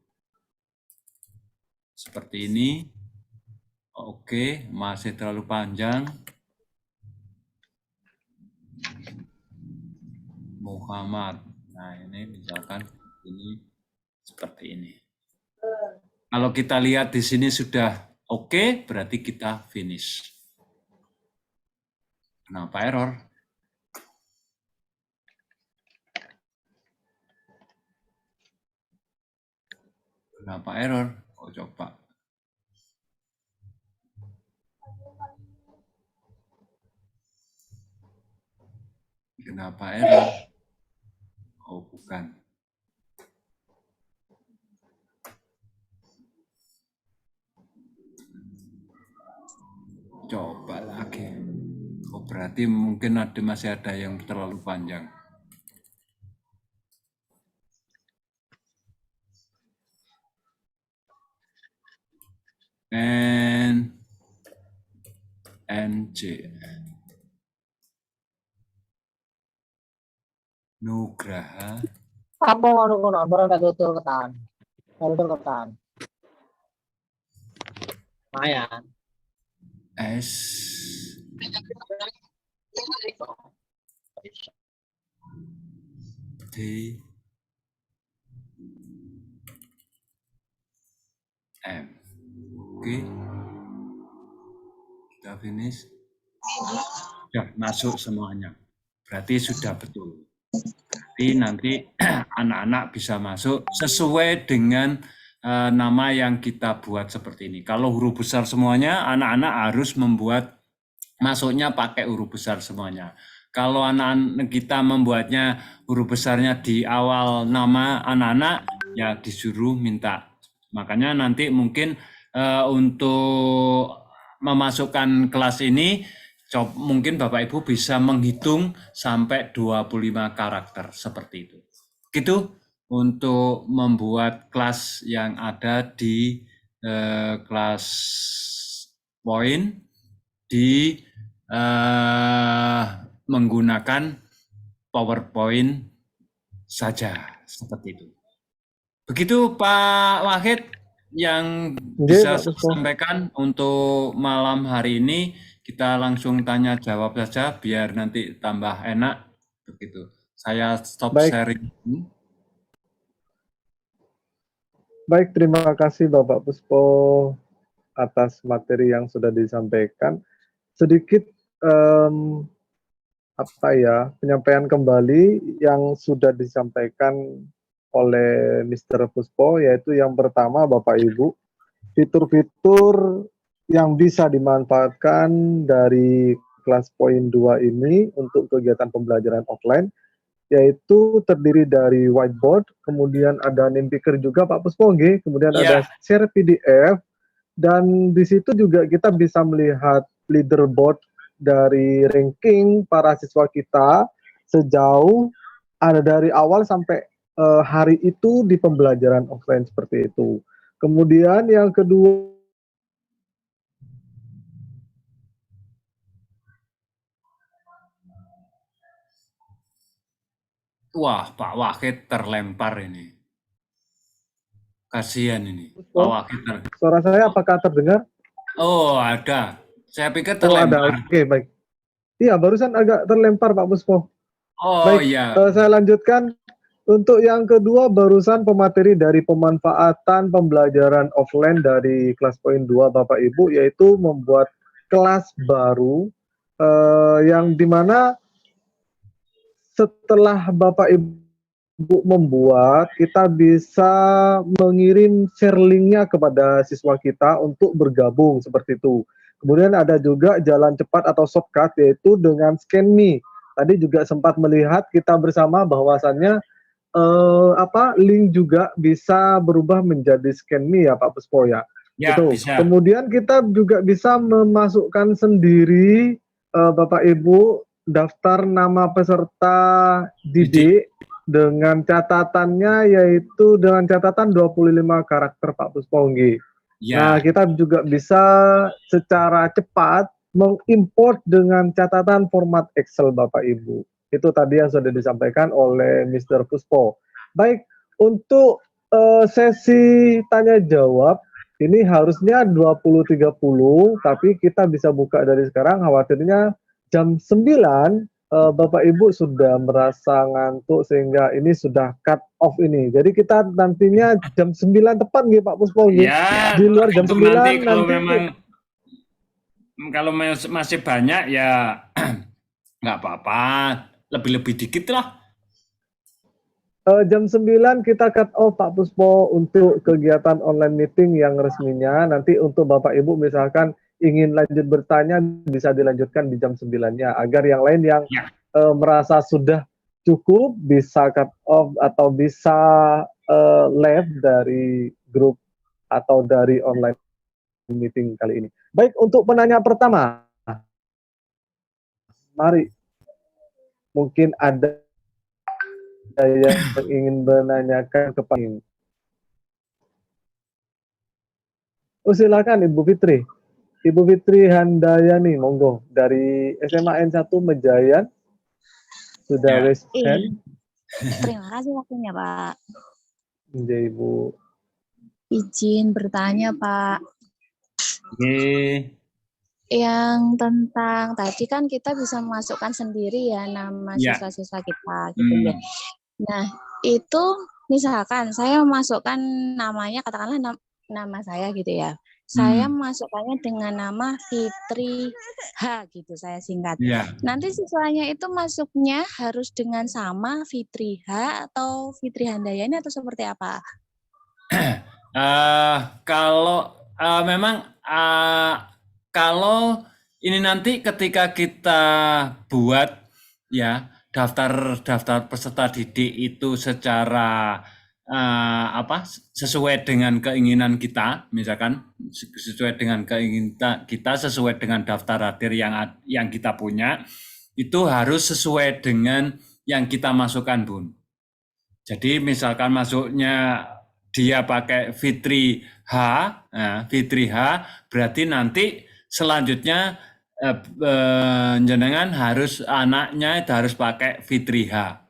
Seperti ini. Oke, masih terlalu panjang. Muhammad. Nah, ini misalkan ini seperti ini. Kalau kita lihat di sini sudah oke, berarti kita finish. Kenapa error? Kenapa error? Oh, coba. Kenapa error? Oh, bukan. Coba lagi. Oh, berarti mungkin masih ada yang terlalu panjang. NJ. Nugraha. Apa ngono-ngono, barang tak tutul ketan. Tutul ketan. Lumayan. S. D. M. Oke. Kita finish. Sudah masuk semuanya. Berarti sudah betul. Berarti nanti anak-anak bisa masuk sesuai dengan nama yang kita buat seperti ini. Kalau huruf besar semuanya, anak-anak harus membuat masuknya pakai huruf besar semuanya. Kalau anak-anak kita membuatnya huruf besarnya di awal nama anak-anak, ya disuruh minta. Makanya nanti mungkin untuk memasukkan kelas ini, mungkin Bapak Ibu bisa menghitung sampai 25 karakter seperti itu. Gitu untuk membuat kelas yang ada di kelas point di menggunakan PowerPoint saja seperti itu. Begitu Pak Wahid yang bisa saya sampaikan untuk malam hari ini. Kita langsung tanya jawab saja biar nanti tambah enak begitu. Saya stop sharing. Baik, terima kasih Bapak Puspo atas materi yang sudah disampaikan. Sedikit penyampaian kembali yang sudah disampaikan oleh Mr. Puspo, yaitu yang pertama Bapak Ibu, fitur-fitur yang bisa dimanfaatkan dari kelas poin 2 ini untuk kegiatan pembelajaran offline, yaitu terdiri dari whiteboard, kemudian ada name picker juga Pak Puspo, kemudian ada share PDF, dan di situ juga kita bisa melihat leaderboard dari ranking para siswa kita sejauh ada dari awal sampai hari itu di pembelajaran offline seperti itu. Kemudian yang kedua, wah, Pak Wahid terlempar ini. Kasihan ini. Pak Wahid suara saya apakah terdengar? Oh, ada. Saya pikir terlempar. Ada. Oke, baik. Iya, barusan agak terlempar Pak Puspo. Oh, baik, iya. Saya lanjutkan. Untuk yang kedua, barusan pemateri dari pemanfaatan pembelajaran offline dari kelas poin 2 Bapak Ibu, yaitu membuat kelas baru yang dimana setelah Bapak Ibu membuat, kita bisa mengirim share link-nya kepada siswa kita untuk bergabung seperti itu. Kemudian ada juga jalan cepat atau shortcut, yaitu dengan scan me. Tadi juga sempat melihat kita bersama bahwasannya link juga bisa berubah menjadi scan me ya Pak Puspo ya. Ya, itu. Bisa. Kemudian kita juga bisa memasukkan sendiri Bapak Ibu daftar nama peserta didik dengan catatannya, yaitu dengan catatan 25 karakter Pak Puspo. Ya. Nah, kita juga bisa secara cepat mengimport dengan catatan format Excel Bapak Ibu. Itu tadi yang sudah disampaikan oleh Mr. Puspo. Baik, untuk sesi tanya jawab ini harusnya 20.30, tapi kita bisa buka dari sekarang, khawatirnya jam 9 Bapak Ibu sudah merasa ngantuk sehingga ini sudah cut off ini. Jadi kita nantinya jam 9 tepat nih Pak Puspo. Ya, di luar jam 9 kalau masih banyak ya nggak apa-apa. Lebih-lebih dikit lah. Jam 9 kita cut off Pak Puspo untuk kegiatan online meeting yang resminya. Nanti untuk Bapak Ibu misalkan ingin lanjut bertanya bisa dilanjutkan di jam 9-nya. Agar yang lain yang merasa sudah cukup bisa cut off atau bisa live dari grup atau dari online meeting kali ini. Baik, untuk penanya pertama. Mari. Mungkin ada yang ingin menanyakan kepada ini. Oh, silakan Ibu Fitri. Ibu Fitri Handayani, monggo. Dari SMA N1 Mejayan. Sudah raise hand. Terima kasih waktunya, Pak. Ya, Ibu. Izin bertanya, Pak. Yang tentang tadi kan kita bisa memasukkan sendiri ya nama siswa-siswa kita gitu ya. Nah, itu misalkan saya memasukkan namanya, katakanlah nama saya gitu ya. Saya memasukkannya dengan nama Fitri H gitu, saya singkat. Nanti siswanya itu masuknya harus dengan sama Fitri H atau Fitri Handayani atau seperti apa? Kalau memang kalau ini nanti ketika kita buat ya daftar peserta didik itu secara sesuai dengan keinginan kita, misalkan sesuai dengan keinginan kita, sesuai dengan daftar hadir yang kita punya, itu harus sesuai dengan yang kita masukkan, Bun. Jadi misalkan masuknya dia pakai Fitri H, Fitri H, berarti nanti selanjutnya jenengan anaknya itu harus pakai Fitri H.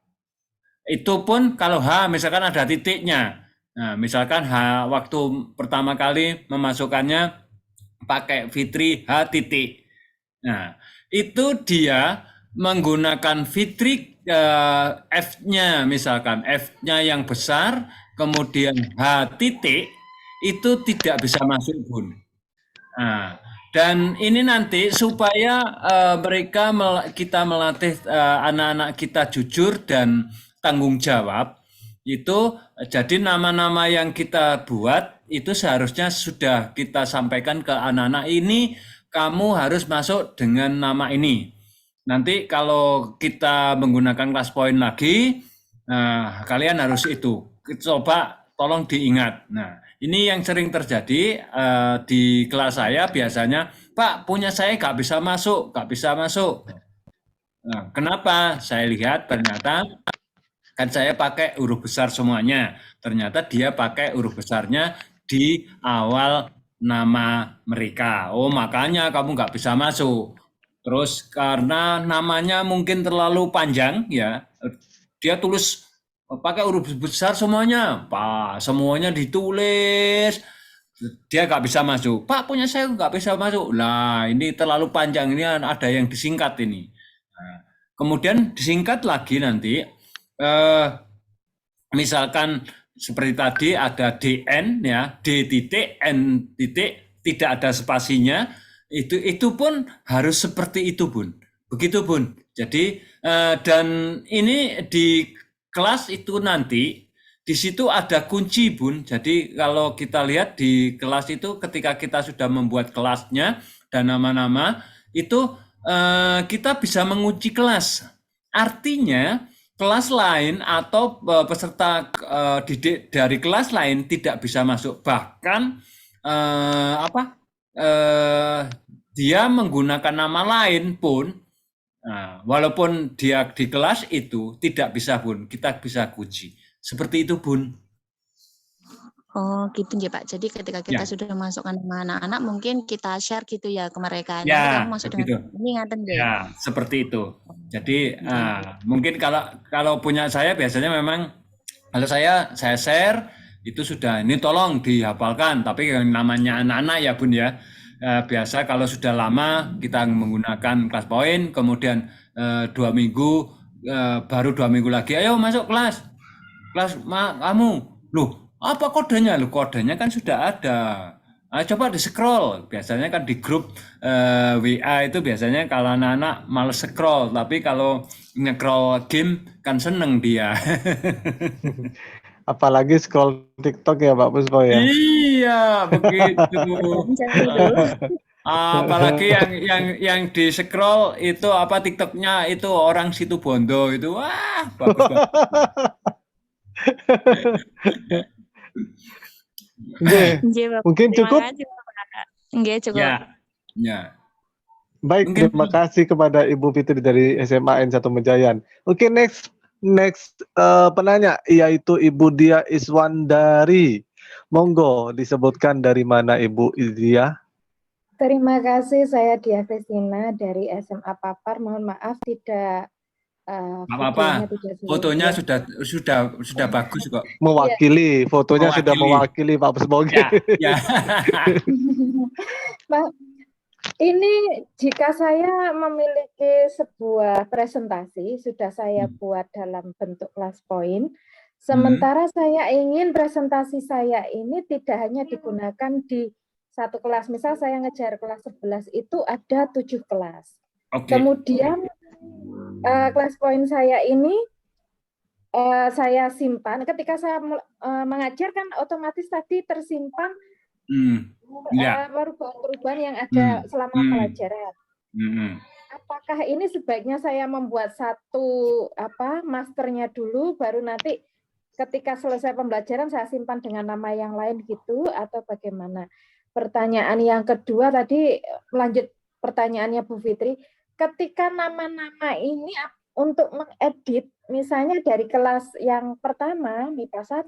Itu pun kalau H misalkan ada titiknya. Nah, misalkan H waktu pertama kali memasukkannya pakai Fitri H titik. Nah, itu dia menggunakan Fitri F-nya, misalkan F-nya yang besar, kemudian H titik, itu tidak bisa masuk, Bun. Nah, dan ini nanti supaya kita melatih anak-anak kita jujur dan tanggung jawab, itu jadi nama-nama yang kita buat itu seharusnya sudah kita sampaikan ke anak-anak ini, kamu harus masuk dengan nama ini. Nanti kalau kita menggunakan kelas poin lagi, kalian harus itu. Coba tolong diingat. Nah, ini yang sering terjadi di kelas saya biasanya, Pak, punya saya nggak bisa masuk. Nah, kenapa? Saya lihat ternyata kan saya pakai huruf besar semuanya. Ternyata dia pakai huruf besarnya di awal nama mereka. Oh, makanya kamu nggak bisa masuk. Terus karena namanya mungkin terlalu panjang, ya, dia tulis pakai huruf besar semuanya. Pak, semuanya ditulis. Dia nggak bisa masuk. Pak, punya saya nggak bisa masuk. Lah, ini terlalu panjang. Ini ada yang disingkat ini. Nah, kemudian disingkat lagi nanti. Misalkan seperti tadi ada DN ya, D titik, N titik, tidak ada spasinya, itu pun harus seperti itu, Bun. Begitu, Bun. Jadi dan ini di kelas itu nanti di situ ada kunci, Bun. Jadi kalau kita lihat di kelas itu ketika kita sudah membuat kelasnya dan nama-nama itu kita bisa mengunci kelas. Artinya kelas lain atau peserta didik dari kelas lain tidak bisa masuk. Bahkan dia menggunakan nama lain pun, walaupun dia di kelas itu tidak bisa, Bun. Kita bisa kunci. Seperti itu, Bun. Oh gitu ya Pak. Jadi ketika kita sudah masukkan nama anak-anak, mungkin kita share gitu ya ke mereka. Nanti kamu masuk dengan ini ngaten deh. Ya, seperti itu. Jadi mungkin kalau punya saya biasanya memang kalau saya share itu sudah ini tolong dihafalkan. Tapi yang namanya anak-anak ya, Bun ya. Biasa kalau sudah lama kita menggunakan kelas poin, kemudian 2 minggu baru 2 minggu lagi, ayo masuk kelas kamu. Loh, apa kodenya? Loh, kodenya kan sudah ada. Coba di scroll. Biasanya kan di grup WA itu biasanya kalau anak-anak males scroll, tapi kalau nge-scroll game kan seneng dia. Apalagi scroll TikTok ya Pak Puspo ya. Iya, begitu. Apalagi yang di scroll itu apa TikToknya itu orang situ Bondo itu, wah bagus banget. Mungkin cukup. Enggak cukup. Ya. Baik, terima kasih kepada Ibu Fitri dari SMA N1 Mejayan. Oke, next penanya yaitu Ibu Dia Iswandari. Monggo disebutkan dari mana Ibu Dia? Terima kasih, saya Dia Kristina dari SMA Papar. Mohon maaf tidak apa-apa. Fotonya sudah bagus kok. Mewakili, fotonya sudah mewakili Pak Puspo. Ya. Ini jika saya memiliki sebuah presentasi, sudah saya buat dalam bentuk kelas poin. Sementara saya ingin presentasi saya ini tidak hanya digunakan di satu kelas. Misal saya ngejar kelas 11 itu ada 7 kelas. Okay. Kemudian kelas poin saya ini saya simpan. Ketika saya mengajar kan otomatis tadi tersimpan Ya. perubahan-perubahan yang ada selama pelajaran. Apakah ini sebaiknya saya membuat satu masternya dulu, baru nanti ketika selesai pembelajaran saya simpan dengan nama yang lain gitu, atau bagaimana? Pertanyaan yang kedua tadi, lanjut pertanyaannya Bu Fitri, ketika nama-nama ini untuk mengedit, misalnya dari kelas yang pertama, MIPA 1,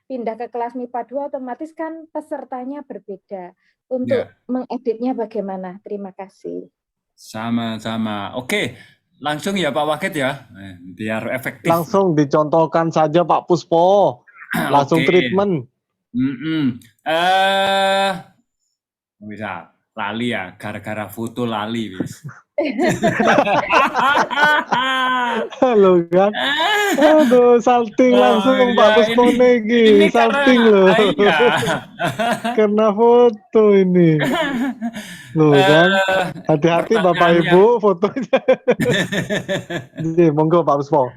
pindah ke kelas MIPA 2, otomatis kan pesertanya berbeda. Untuk mengeditnya bagaimana? Terima kasih. Sama-sama. Oke, langsung ya Pak Wakid ya, biar efektif. Langsung dicontohkan saja Pak Puspo. Langsung treatment. Bisa lali ya, gara-gara foto lali wis. Halo kan. Aduh, salting langsung Pak Puspo ini salting loh. Karena foto ini. Loh kan. Hati-hati Bapak Ibu fotonya. Jadi, monggo Pak Puspo.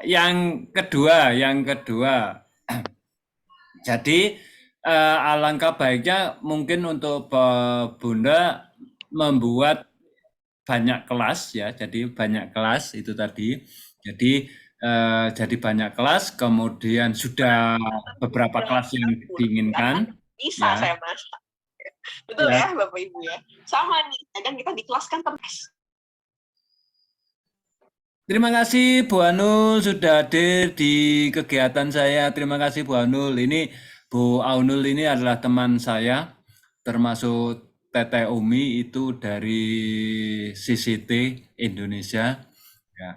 Yang kedua. Jadi alangkah baiknya mungkin untuk Bunda membuat banyak kelas ya. Jadi banyak kelas itu tadi. Jadi banyak kelas, kemudian sudah beberapa kelas yang diinginkan. Bisa saya masak. Betul ya Bapak Ibu ya. Sama nih, kan kita di kelas kan terus. Terima kasih Bu Anul sudah hadir di kegiatan saya. Terima kasih Bu Anul. Ini Bu Aunul ini adalah teman saya, termasuk Teteh Umi itu dari CCT Indonesia, ya,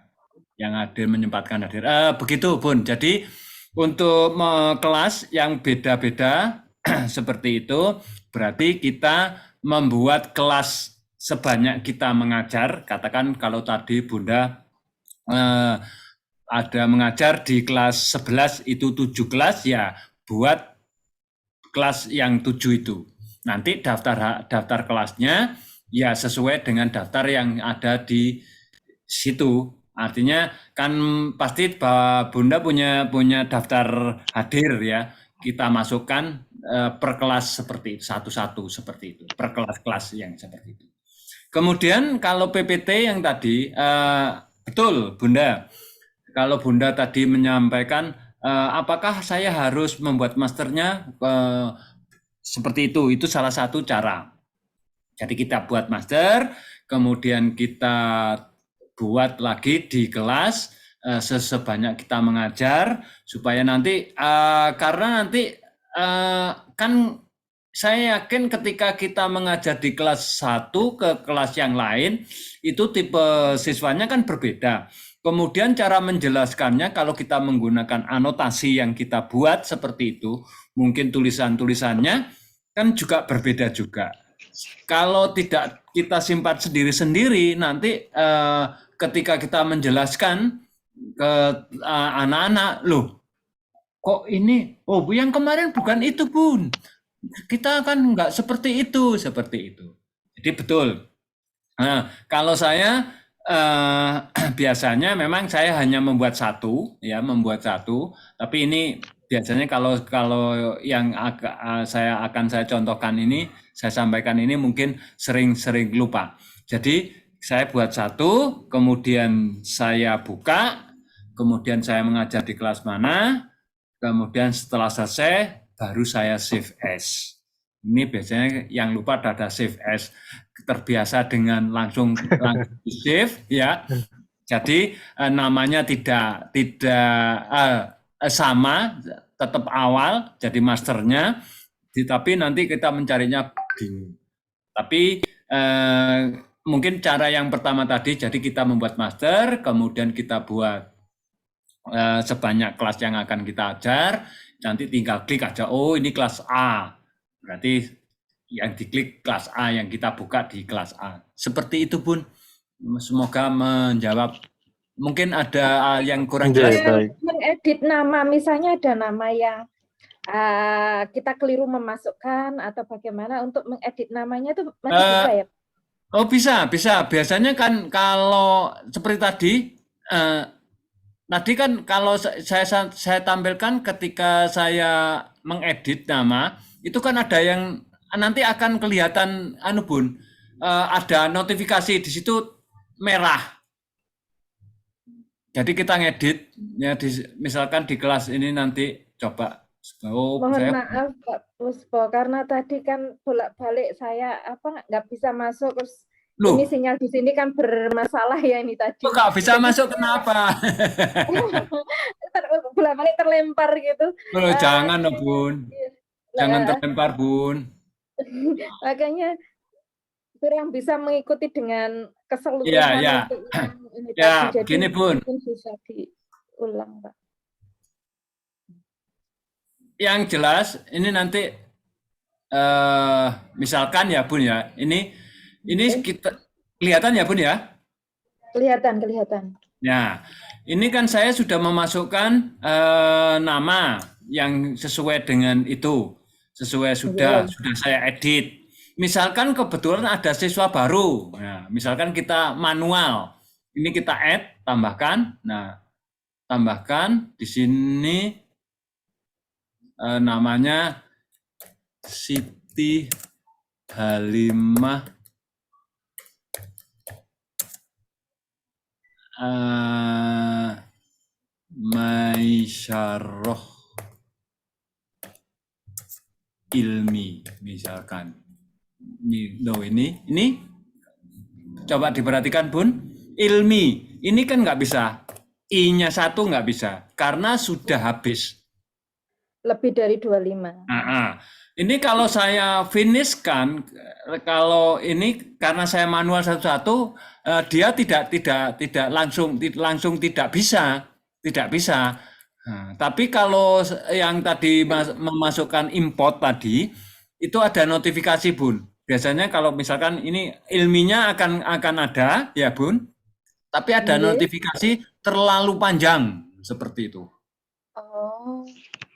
yang hadir menyempatkan hadir. Begitu Bun. Jadi untuk kelas yang beda-beda seperti itu, berarti kita membuat kelas sebanyak kita mengajar. Katakan kalau tadi Bunda ada mengajar di kelas 11 itu 7 kelas, ya buat kelas yang 7 itu. Nanti daftar kelasnya ya sesuai dengan daftar yang ada di situ. Artinya kan pasti Bunda punya daftar hadir ya. Kita masukkan per kelas seperti itu, satu-satu seperti itu, per kelas-kelas yang seperti itu. Kemudian kalau PPT yang tadi, betul Bunda, kalau Bunda tadi menyampaikan apakah saya harus membuat masternya seperti itu salah satu cara. Jadi kita buat master, kemudian kita buat lagi di kelas sebanyak kita mengajar, supaya nanti karena nanti kan saya yakin ketika kita mengajar di kelas 1 ke kelas yang lain, itu tipe siswanya kan berbeda. Kemudian cara menjelaskannya kalau kita menggunakan anotasi yang kita buat seperti itu, mungkin tulisan-tulisannya kan juga berbeda juga. Kalau tidak kita simpan sendiri-sendiri, nanti ketika kita menjelaskan ke anak-anak, loh kok ini, oh yang kemarin bukan itu Bun, kita kan nggak seperti itu. Jadi betul. Nah, kalau saya biasanya memang saya hanya membuat satu, tapi ini biasanya kalau yang saya contohkan ini, saya sampaikan ini mungkin sering lupa. Jadi saya buat satu, kemudian saya buka, kemudian saya mengajar di kelas mana, kemudian setelah selesai baru saya save as. Ini biasanya yang lupa ada save as, terbiasa dengan langsung save ya. Jadi namanya tidak sama, tetap awal jadi masternya, tapi nanti kita mencarinya bingung. Tapi mungkin cara yang pertama tadi, jadi kita membuat master, kemudian kita buat sebanyak kelas yang akan kita ajar, nanti tinggal klik aja, oh ini kelas A. Berarti yang diklik kelas A, yang kita buka di kelas A. Seperti itu Bun. Semoga menjawab. Mungkin ada yang kurang jelas. Mengedit nama, misalnya ada nama yang kita keliru memasukkan atau bagaimana untuk mengedit namanya itu masih bisa ya? Oh bisa. Biasanya kan kalau seperti tadi, tadi kan kalau saya tampilkan ketika saya mengedit nama, itu kan ada yang nanti akan kelihatan Bun, ada notifikasi di situ merah. Jadi kita ngedit ya misalkan di kelas ini nanti coba. Mohon maaf Pak Puspo, karena tadi kan bolak-balik saya nggak bisa masuk, terus ini sinyal di sini kan bermasalah ya ini tadi. Kok nggak bisa masuk kenapa? Bolak-balik terlempar gitu. Jangan Bun, jangan terlempar Bun. Makanya kurang bisa mengikuti dengan keseluruhan. Iya. Ya, gini Bun. Bisa diulang, Pak. Yang jelas ini nanti misalkan ya Bun ya, ini kita kelihatan ya Bun ya? Kelihatan. Ya, ini kan saya sudah memasukkan nama yang sesuai dengan itu, sudah saya edit. Misalkan kebetulan ada siswa baru, nah, misalkan kita manual, ini kita add, tambahkan, nah tambahkan di sini namanya Siti Halimah Maisyarah Ilmi misalkan. Ini coba diperhatikan Bun, ilmi ini kan nggak bisa, i-nya 1 nggak bisa karena sudah habis lebih dari 25. Ini kalau saya finishkan, kalau ini karena saya manual satu-satu, dia tidak langsung tidak bisa. Nah, tapi kalau yang tadi memasukkan import tadi itu ada notifikasi Bun. Biasanya kalau misalkan ini ilminya akan ada ya Bun, tapi ada notifikasi terlalu panjang seperti itu. Oh.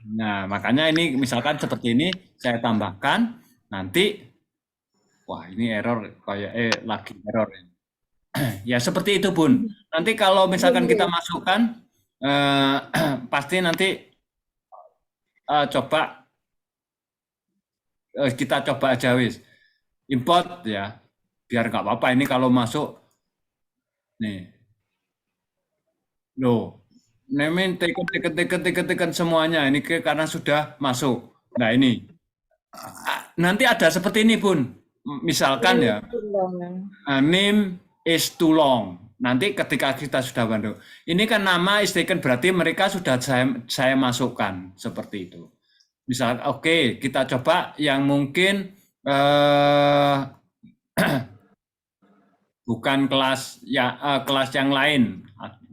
Nah, makanya ini misalkan seperti ini saya tambahkan nanti, wah ini error kayak lagi error. Ya seperti itu Bun. Nanti kalau misalkan kita masukkan, pasti nanti kita coba aja wis. Import ya, biar nggak apa-apa ini kalau masuk nih. Nemen tekan semuanya ini karena sudah masuk. Nah ini nanti ada seperti ini Bun. Misalkan ya, name is too long. Nanti ketika kita sudah bantu, ini kan nama is taken berarti mereka sudah saya masukkan seperti itu. Misal oke, kita coba yang mungkin bukan kelas yang lain.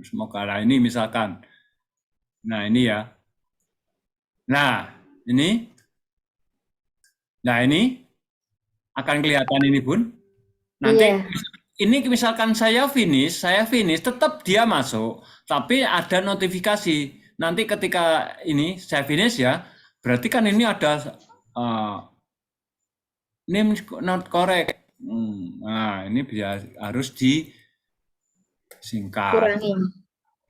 Semoga ini misalkan. Nah, ini ya. Nah, ini akan kelihatan ini Bun. Nanti ini misalkan saya finish tetap dia masuk, tapi ada notifikasi. Nanti ketika ini saya finish ya, berarti kan ini ada name not correct. Nah, ini harus disingkat.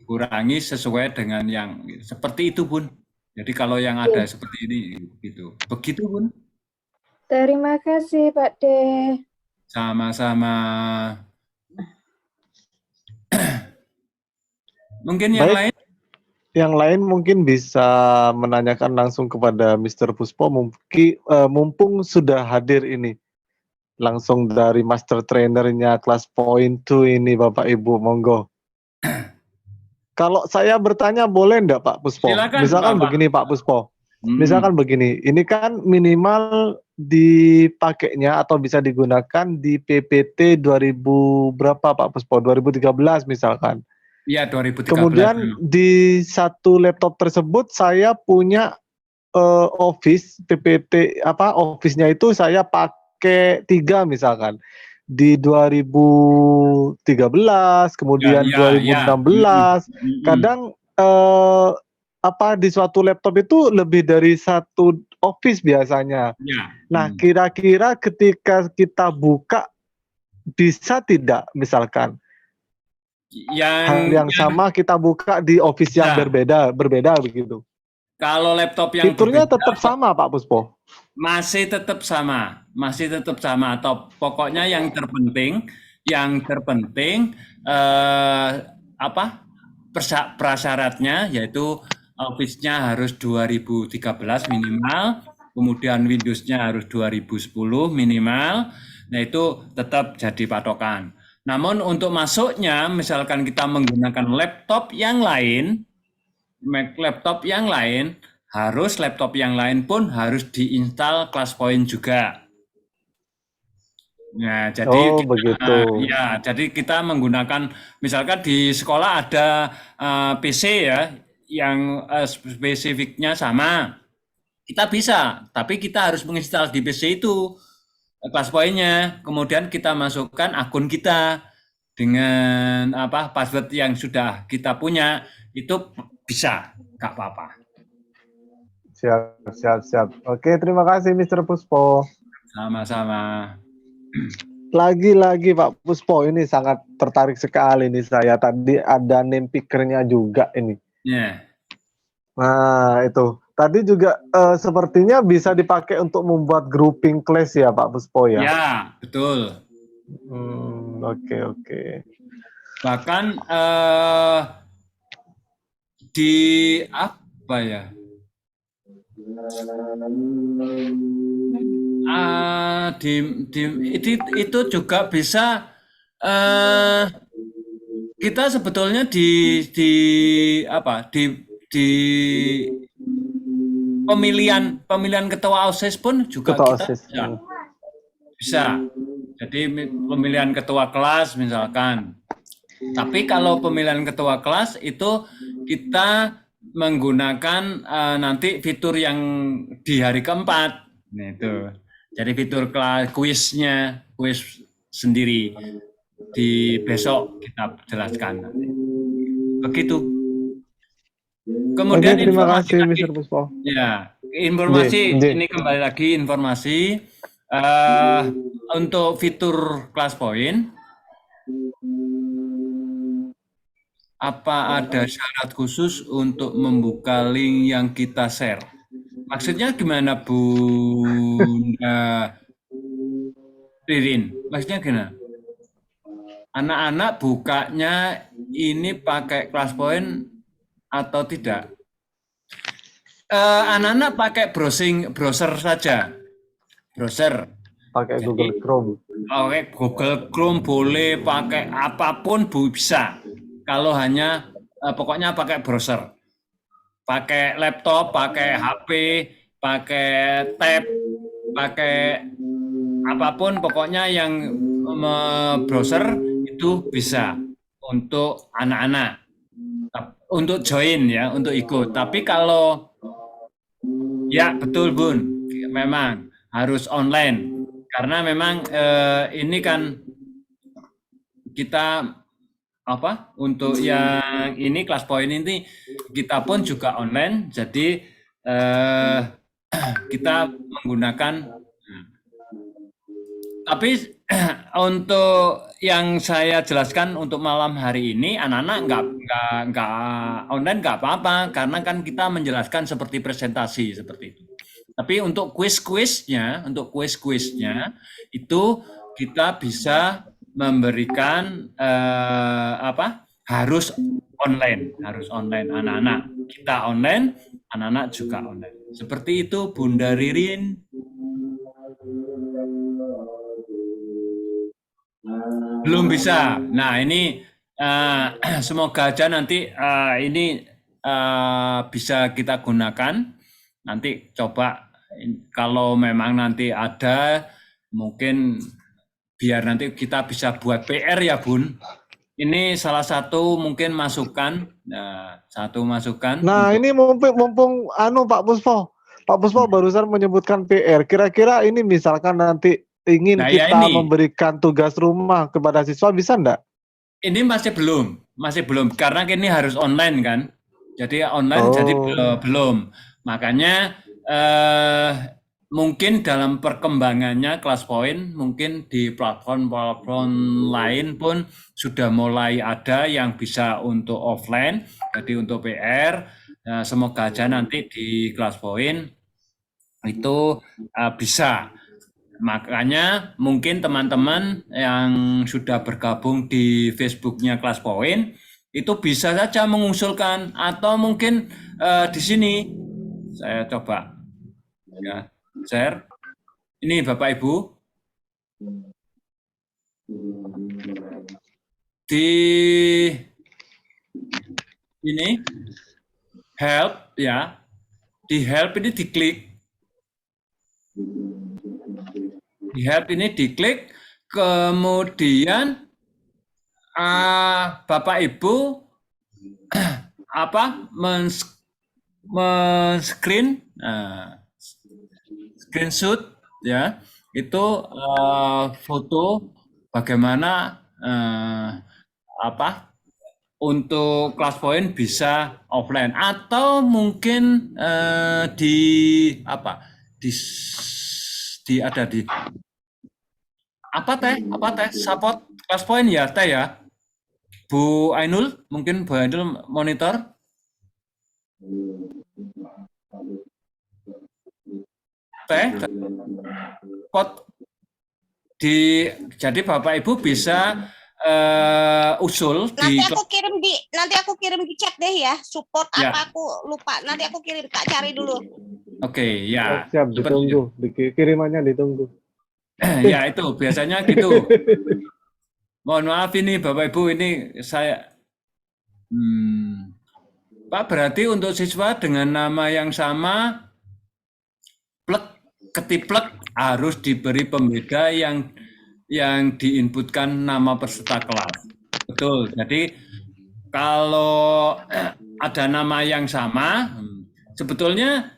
Kurangi sesuai dengan yang seperti itu Bun. Jadi kalau yang ada seperti ini gitu. Begitu Bun. Terima kasih Pak De. Sama-sama. Mungkin yang lain? Yang lain mungkin bisa menanyakan langsung kepada Mr. Puspo, mumpung sudah hadir ini. Langsung dari master trainernya kelas point 2 ini Bapak Ibu, monggo. Kalau saya bertanya boleh enggak Pak Puspo? Silakan, misalkan Bapak. Begini Pak Puspo. Misalkan begini, ini kan minimal dipakainya atau bisa digunakan di PPT 2000 berapa Pak Puspo? 2013 misalkan. Iya, 2013. Kemudian di satu laptop tersebut saya punya Office PPT Office-nya itu saya pakai 3 misalkan. Di 2013, kemudian 2016, kadang di suatu laptop itu lebih dari satu Office biasanya. Nah, kira-kira ketika kita buka bisa tidak misalkan? hal yang sama kita buka di office yang Ya. berbeda begitu. Kalau laptop yang Fiturnya berbeda, tetap sama Pak Puspo. masih tetap sama. Atau pokoknya yang terpenting apa prasyaratnya yaitu Office-nya harus 2013 minimal, kemudian Windows-nya harus 2010 minimal. Nah, itu tetap jadi patokan. Namun untuk masuknya, misalkan kita menggunakan laptop yang lain laptop yang lain pun harus diinstal ClassPoint juga. Nah, jadi begitu. jadi kita menggunakan, misalkan di sekolah ada PC ya, yang spesifiknya sama, kita bisa, tapi kita harus menginstal di PC itu ClassPoint-nya, kemudian kita masukkan akun kita dengan password yang sudah kita punya, itu bisa, nggak apa-apa. Siap. Oke, terima kasih Mr. Puspo. Sama-sama. Lagi-lagi Pak Puspo, ini sangat tertarik sekali nih saya. Tadi ada name picker-nya juga ini. Yeah. Nah, itu. Tadi juga sepertinya bisa dipakai untuk membuat grouping class ya Pak Puspo ya? Ya, betul. Oke. Bahkan di apa ya? Itu juga bisa kita sebetulnya di pemilihan ketua OSIS pun juga kita bisa. Jadi pemilihan ketua kelas misalkan. Tapi kalau pemilihan ketua kelas itu kita menggunakan nanti fitur yang di hari keempat. Nah, itu. Jadi fitur kuis sendiri di besok kita jelaskan nanti. Begitu. Kemudian terima kasih Mr. Puspo. Ya, informasi ini kembali lagi informasi untuk fitur ClassPoint. Apa ada syarat khusus untuk membuka link yang kita share? Maksudnya gimana, Bunda Ririn? Maksudnya gimana? Anak-anak bukanya ini pakai ClassPoint atau tidak? Anak-anak pakai browser saja. Browser. Pakai Google Chrome. Oke, Google Chrome boleh, pakai apapun bisa. Kalau hanya pokoknya pakai browser. Pakai laptop, pakai HP, pakai tab, pakai apapun pokoknya yang browser itu bisa untuk anak-anak. Untuk join ya, untuk ikut. Tapi kalau ya betul Bun, memang harus online. Karena memang ini kan kita untuk yang ini ClassPoint ini kita pun juga online, jadi kita menggunakan. Tapi untuk yang saya jelaskan untuk malam hari ini, anak-anak nggak online nggak apa-apa, karena kan kita menjelaskan seperti presentasi seperti itu. Tapi untuk kuis-kuisnya itu kita bisa memberikan harus online anak-anak, kita online, anak-anak juga online. Seperti itu Bunda Ririn. Belum bisa. Nah, ini semoga aja nanti ini bisa kita gunakan. Nanti coba kalau memang nanti ada, mungkin biar nanti kita bisa buat PR ya Bun. Ini salah satu mungkin masukan. Nah, ini mumpung Pak Puspo. Pak Puspo barusan menyebutkan PR. Kira-kira ini misalkan nanti ingin kita memberikan tugas rumah kepada siswa, bisa enggak? Ini masih belum karena ini harus online kan. Jadi online jadi belum. Makanya mungkin dalam perkembangannya Kelas Point, mungkin di platform-platform lain pun sudah mulai ada yang bisa untuk offline, jadi untuk PR. Semoga aja nanti di Kelas Point itu bisa. Makanya mungkin teman-teman yang sudah bergabung di Facebooknya Kelas Point itu bisa saja mengusulkan, atau mungkin di sini saya coba ya share. Ini Bapak Ibu di ini help ya, di help ini diklik, di help ini diklik, kemudian Bapak Ibu men-screen screenshot ya, itu foto bagaimana untuk Kelas Point bisa offline, atau mungkin di support Kelas Point ya Teh ya, Bu Ainul, mungkin Bu Ainul monitor. Teh, jadi Bapak Ibu bisa usul nanti aku kirim di chat deh ya, support ya. Apa aku lupa, nanti aku kirim, Kak cari dulu. Oke, ya. Siap, ditunggu, kirimannya ditunggu. Ya itu biasanya gitu. Mohon maaf ini Bapak Ibu, ini saya Pak, berarti untuk siswa dengan nama yang sama ketiplek harus diberi pembeda yang diinputkan nama peserta kelas. Betul. Jadi kalau ada nama yang sama, sebetulnya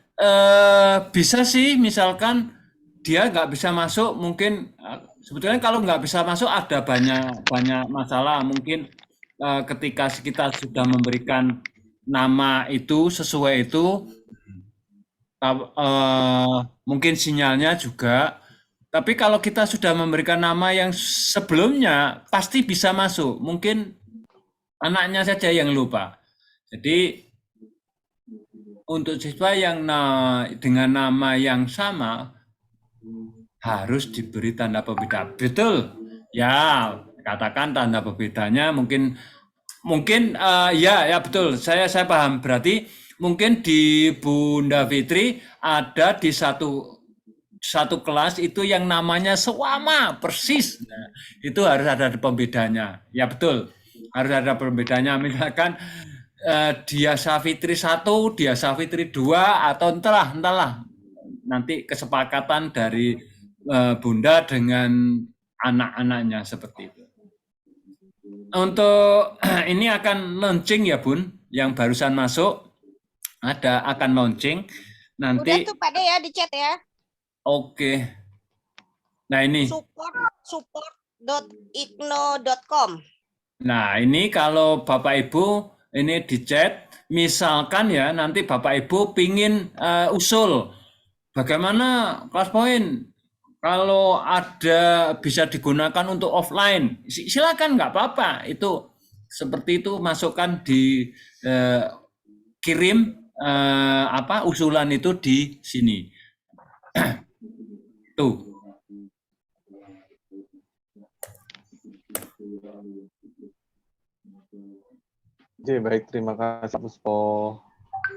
bisa sih, misalkan dia nggak bisa masuk, mungkin sebetulnya kalau nggak bisa masuk ada banyak masalah. Mungkin ketika kita sudah memberikan nama itu sesuai itu, mungkin sinyalnya juga. Tapi kalau kita sudah memberikan nama yang sebelumnya, pasti bisa masuk. Mungkin anaknya saja yang lupa. Jadi untuk siswa yang dengan nama yang sama harus diberi tanda pembeda. Betul. Ya, katakan tanda pembedanya mungkin ya betul. Saya paham. Berarti mungkin di Bunda Fitri ada di satu kelas itu yang namanya sama persis. Nah, itu harus ada pembedanya. Ya betul. Harus ada pembedanya. Misalkan dia Safitri 1, dia Safitri 2, atau entahlah. Nanti kesepakatan dari Bunda dengan anak-anaknya seperti itu. Untuk ini akan launching ya Bun, yang barusan masuk akan launching nanti. Udah tuh Pak De ya di chat ya. Oke. Nah ini support.igno.com. Nah ini kalau Bapak Ibu ini di chat, misalkan ya nanti Bapak Ibu pingin usul bagaimana Kelas Point kalau ada bisa digunakan untuk offline, silakan, nggak apa-apa. Itu seperti itu, masukkan di kirim usulan itu di sini. Tuh. Oke, baik, terima kasih Puspo.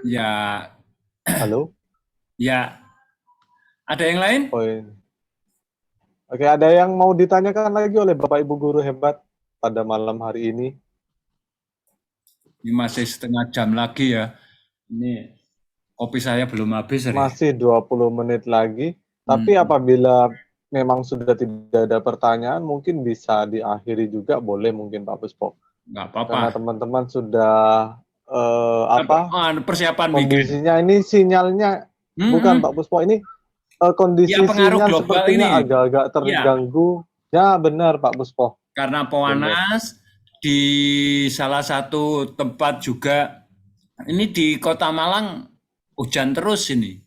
Ya. Halo? Ya. Ada yang lain? Oke, ada yang mau ditanyakan lagi oleh Bapak Ibu guru hebat pada malam hari ini? Ini masih setengah jam lagi ya. Ini kopi saya belum habis. Masih 20 menit lagi. Tapi apabila memang sudah tidak ada pertanyaan, mungkin bisa diakhiri juga, boleh mungkin Pak Puspo. Nggak apa-apa. Karena teman-teman sudah persiapan kondisinya bikin. Ini sinyalnya bukan Pak Puspo, ini kondisi ya, sinyal sepertinya agak-agak terganggu. Ya benar Pak Puspo. Karena panas di salah satu tempat juga, ini di Kota Malang hujan terus ini.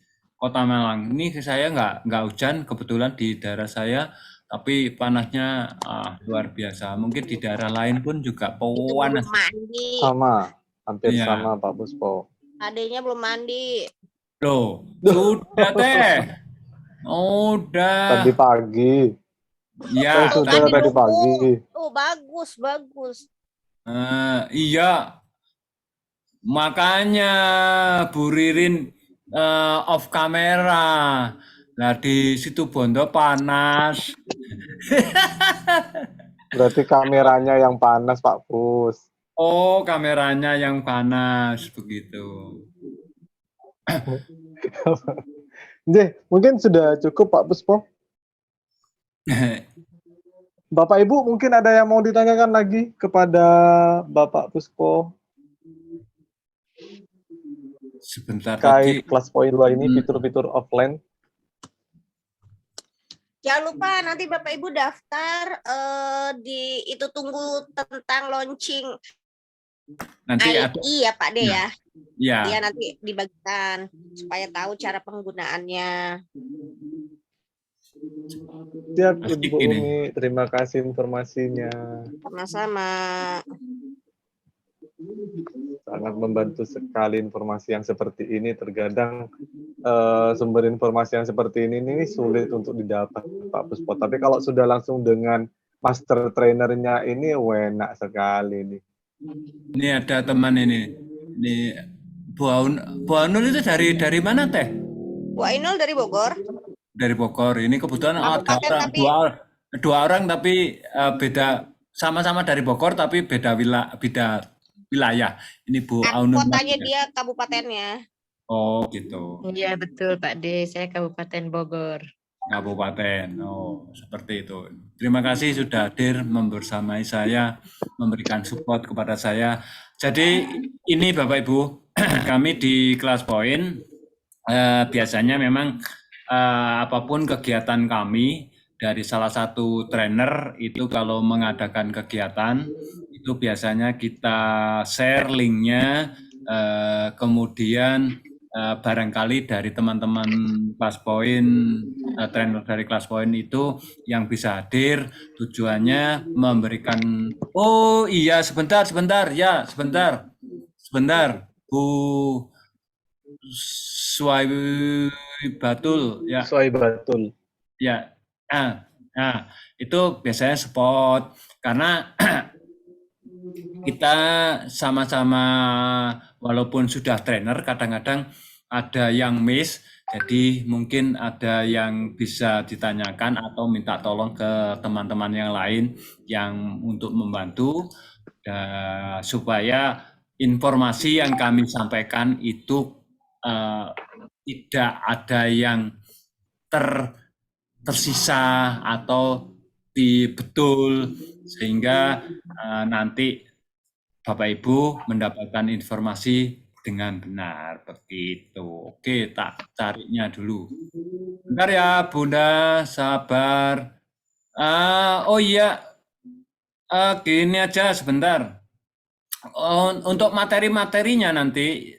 Kota Malang. Ini saya nggak hujan kebetulan di daerah saya, tapi panasnya luar biasa. Mungkin di daerah lain pun juga Itu panas. belum mandi. Sama, hampir Iya. sama Pak Puspo. Adanya belum mandi. Loh, sudah teh. Udah. Tadi pagi. Ya, Tuh sudah tadi tadi nunggu. pagi. Tuh bagus, bagus. iya. Makanya Bu Ririn off kamera. Nah di situ Bondo panas. Berarti kameranya yang panas Pak Pus. Oh, kameranya yang panas begitu. Mungkin sudah cukup Pak Puspo. Bapak Ibu mungkin ada yang mau ditanyakan lagi kepada Bapak Puspo Sebentar tadi. terkait kelas poin 2 ini, fitur-fitur offline. Jangan lupa nanti Bapak Ibu daftar itu tunggu tentang launching Nanti ada. AI ya Pak De ya. Ya. Iya nanti dibagikan supaya tahu cara penggunaannya. Siap Asik Ibu ini. Umi, terima kasih informasinya. Sama-sama. Sangat membantu sekali informasi yang seperti ini. Terkadang sumber informasi yang seperti ini sulit untuk didapat Pak Puspo. Tapi kalau sudah langsung dengan master trainernya ini enak sekali nih. Ini ada teman ini. Ini Bu Ainul itu dari mana teh? Bu Ainul dari Bogor. Dari Bogor. Ini kebetulan ada orang, dua orang tapi beda, sama-sama dari Bogor tapi beda wilayah. Ini Bu Ainul. Kotanya dia kabupatennya. Oh gitu. Iya betul Pak D, saya Kabupaten Bogor. Kabupaten. Oh seperti itu. Terima kasih sudah hadir membersamai saya, memberikan support kepada saya. Jadi ini Bapak Ibu, kami di Kelas Poin biasanya memang apapun kegiatan kami dari salah satu trainer itu kalau mengadakan kegiatan itu biasanya kita share linknya, kemudian barangkali dari teman-teman Kelas Poin, trainer dari Kelas Poin itu yang bisa hadir, tujuannya memberikan, oh iya sebentar Bu Suwaibatul ya. Suwaibatul. Ya, itu biasanya spot karena kita sama-sama walaupun sudah trainer kadang-kadang ada yang miss, jadi mungkin ada yang bisa ditanyakan atau minta tolong ke teman-teman yang lain yang untuk membantu supaya informasi yang kami sampaikan itu tidak ada yang tersisa atau betul sehingga nanti Bapak Ibu mendapatkan informasi dengan benar begitu. Oke, tak carinya dulu. Bentar ya Bunda, sabar. Oh iya, gini aja sebentar. Untuk materi-materinya nanti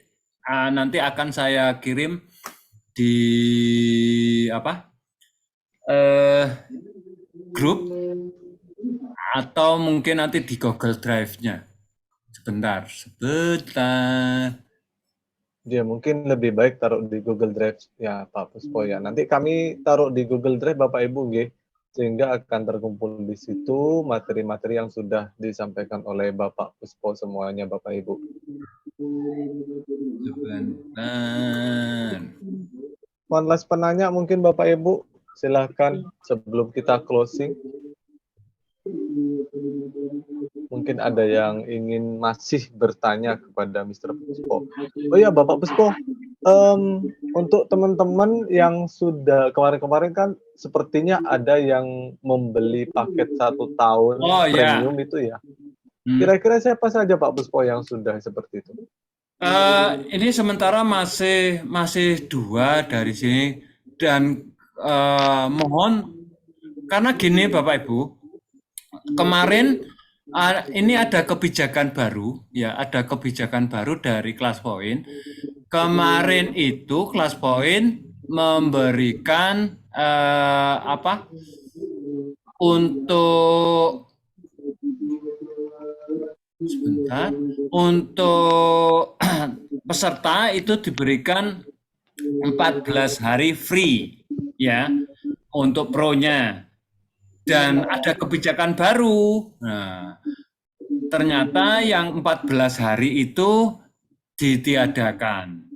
akan saya kirim di grup atau mungkin nanti di Google Drive-nya. Sebentar. Ya mungkin lebih baik taruh di Google Drive ya Pak Puspo ya. Nanti kami taruh di Google Drive Bapak Ibu nggih, sehingga akan terkumpul di situ materi-materi yang sudah disampaikan oleh Bapak Puspo semuanya Bapak Ibu. Sebentar. One last penanya mungkin Bapak Ibu, silahkan sebelum kita closing. Mungkin ada yang ingin masih bertanya kepada Mr. Puspo. Oh ya Bapak Puspo, untuk teman-teman yang sudah kemarin-kemarin kan sepertinya ada yang membeli paket 1 tahun premium itu ya. Kira-kira siapa saja Pak Puspo yang sudah seperti itu? Ini sementara masih 2 dari sini dan mohon karena gini Bapak Ibu, kemarin ini ada kebijakan baru ya, ada kebijakan baru dari Kelas Poin. Kemarin itu Kelas Poin memberikan untuk sebentar, untuk peserta itu diberikan 14 hari free ya untuk pro-nya, dan ada kebijakan baru. Nah, ternyata yang 14 hari itu ditiadakan,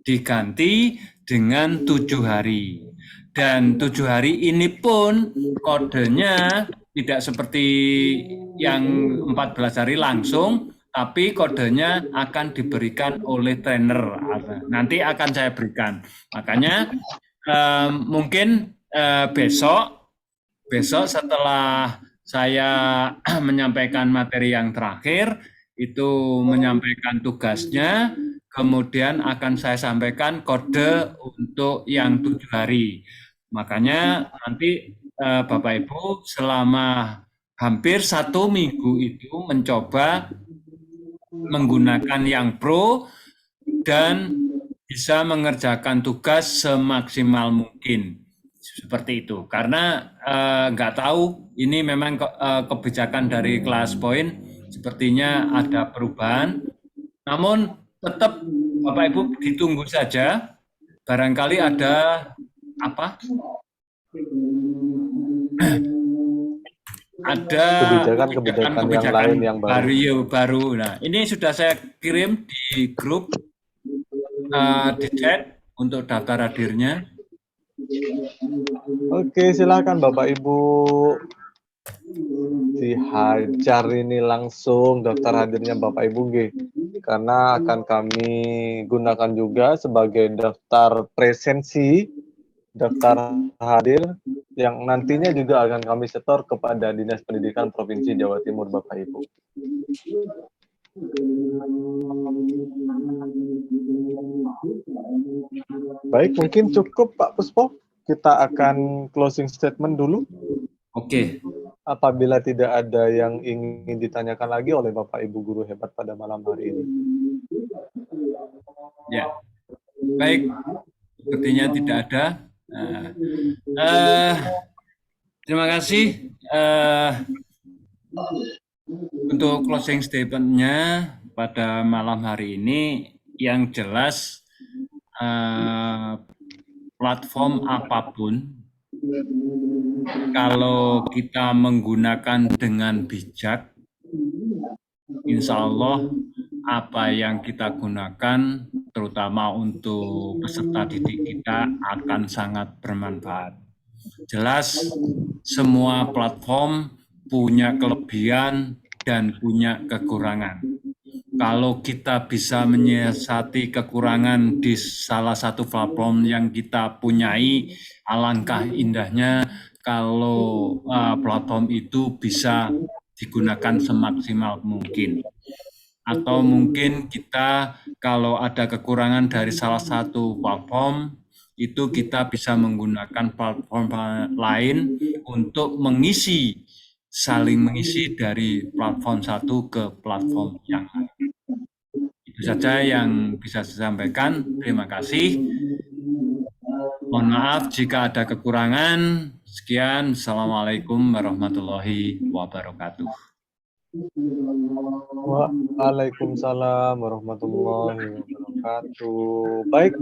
diganti dengan 7 hari. Dan 7 hari ini pun kodenya tidak seperti yang 14 hari langsung, tapi kodenya akan diberikan oleh trainer. Nanti akan saya berikan. Makanya mungkin besok setelah saya menyampaikan materi yang terakhir, itu menyampaikan tugasnya, kemudian akan saya sampaikan kode untuk yang 7 hari. Makanya nanti Bapak Ibu selama hampir 1 minggu itu mencoba menggunakan yang pro dan bisa mengerjakan tugas semaksimal mungkin. Seperti itu. Karena nggak tahu, ini memang kebijakan dari kelas poin sepertinya ada perubahan. Namun tetap Bapak Ibu ditunggu saja. Barangkali ada ada kebijakan yang baru. Nah, ini sudah saya kirim di grup di chat untuk daftar hadirnya. Oke, silakan Bapak Ibu dihajar ini langsung daftar hadirnya Bapak Ibu G, karena akan kami gunakan juga sebagai daftar presensi, daftar hadir yang nantinya juga akan kami setor kepada Dinas Pendidikan Provinsi Jawa Timur Bapak Ibu. Baik, mungkin cukup Pak Puspo. Kita akan closing statement dulu. Oke. Apabila tidak ada yang ingin ditanyakan lagi oleh Bapak Ibu guru hebat pada malam hari ini. Ya, baik. Sepertinya tidak ada. Terima kasih untuk closing statement-nya pada malam hari ini. Yang jelas platform apapun, kalau kita menggunakan dengan bijak, insya Allah apa yang kita gunakan, terutama untuk peserta didik kita, akan sangat bermanfaat. Jelas semua platform punya kelebihan dan punya kekurangan. Kalau kita bisa menyiasati kekurangan di salah satu platform yang kita punyai, alangkah indahnya kalau platform itu bisa digunakan semaksimal mungkin. Atau mungkin kita kalau ada kekurangan dari salah satu platform, itu kita bisa menggunakan platform lain untuk saling mengisi dari platform satu ke platform yang lain. Itu saja yang bisa saya sampaikan. Terima kasih. Mohon maaf jika ada kekurangan. Sekian. Assalamualaikum warahmatullahi wabarakatuh. Waalaikumsalam warahmatullahi wabarakatuh. Baik,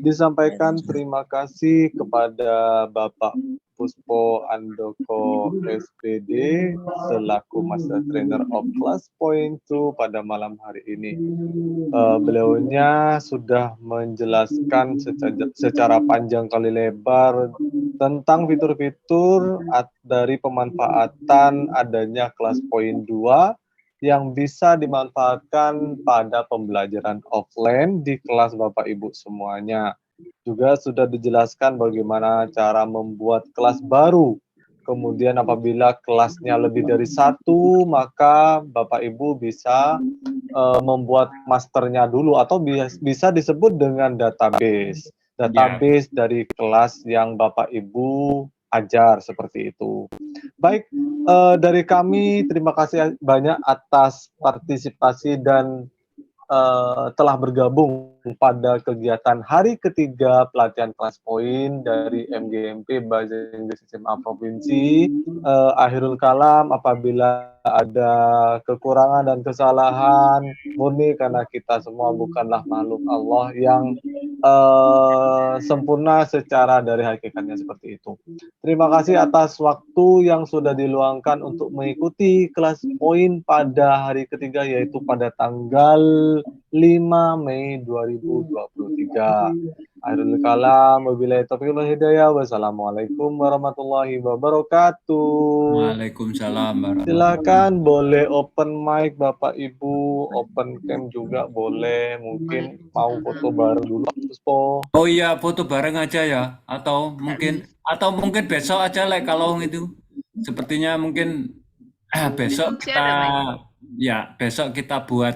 disampaikan terima kasih kepada Bapak Puspo Andoko SPD selaku Master Trainer of Class Point 2 pada malam hari ini. Beliaunya sudah menjelaskan secara panjang kali lebar tentang fitur-fitur dari pemanfaatan adanya Class Point 2 yang bisa dimanfaatkan pada pembelajaran offline di kelas Bapak Ibu semuanya. Juga sudah dijelaskan bagaimana cara membuat kelas baru. Kemudian apabila kelasnya lebih dari 1, maka Bapak Ibu bisa membuat masternya dulu atau bisa disebut dengan database dari kelas yang Bapak Ibu ajar, seperti itu. Baik, dari kami terima kasih banyak atas partisipasi dan telah bergabung pada kegiatan hari ketiga pelatihan kelas poin dari MGMP Bahasa Inggris SMA Provinsi. Akhirul kalam, apabila ada kekurangan dan kesalahan, murni karena kita semua bukanlah makhluk Allah yang sempurna secara dari hakikatnya seperti itu. Terima kasih atas waktu yang sudah diluangkan untuk mengikuti kelas poin pada hari ketiga, yaitu pada tanggal 5 Mei 2023. Akhirul kalam, wabillahi taufiq wal hidayah. Wassalamualaikum warahmatullahi wabarakatuh. Waalaikumsalam warahmatullahi Silakan boleh open mic Bapak Ibu, open cam juga boleh. Mungkin mau foto bareng dulu, Puspo. Oh iya, foto bareng aja ya, atau mungkin besok aja lah kalau itu. Sepertinya mungkin besok besok kita buat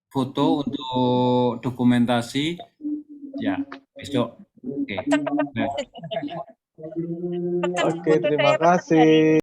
foto untuk dokumentasi. Ya, besok. Oke. Oke, terima kasih.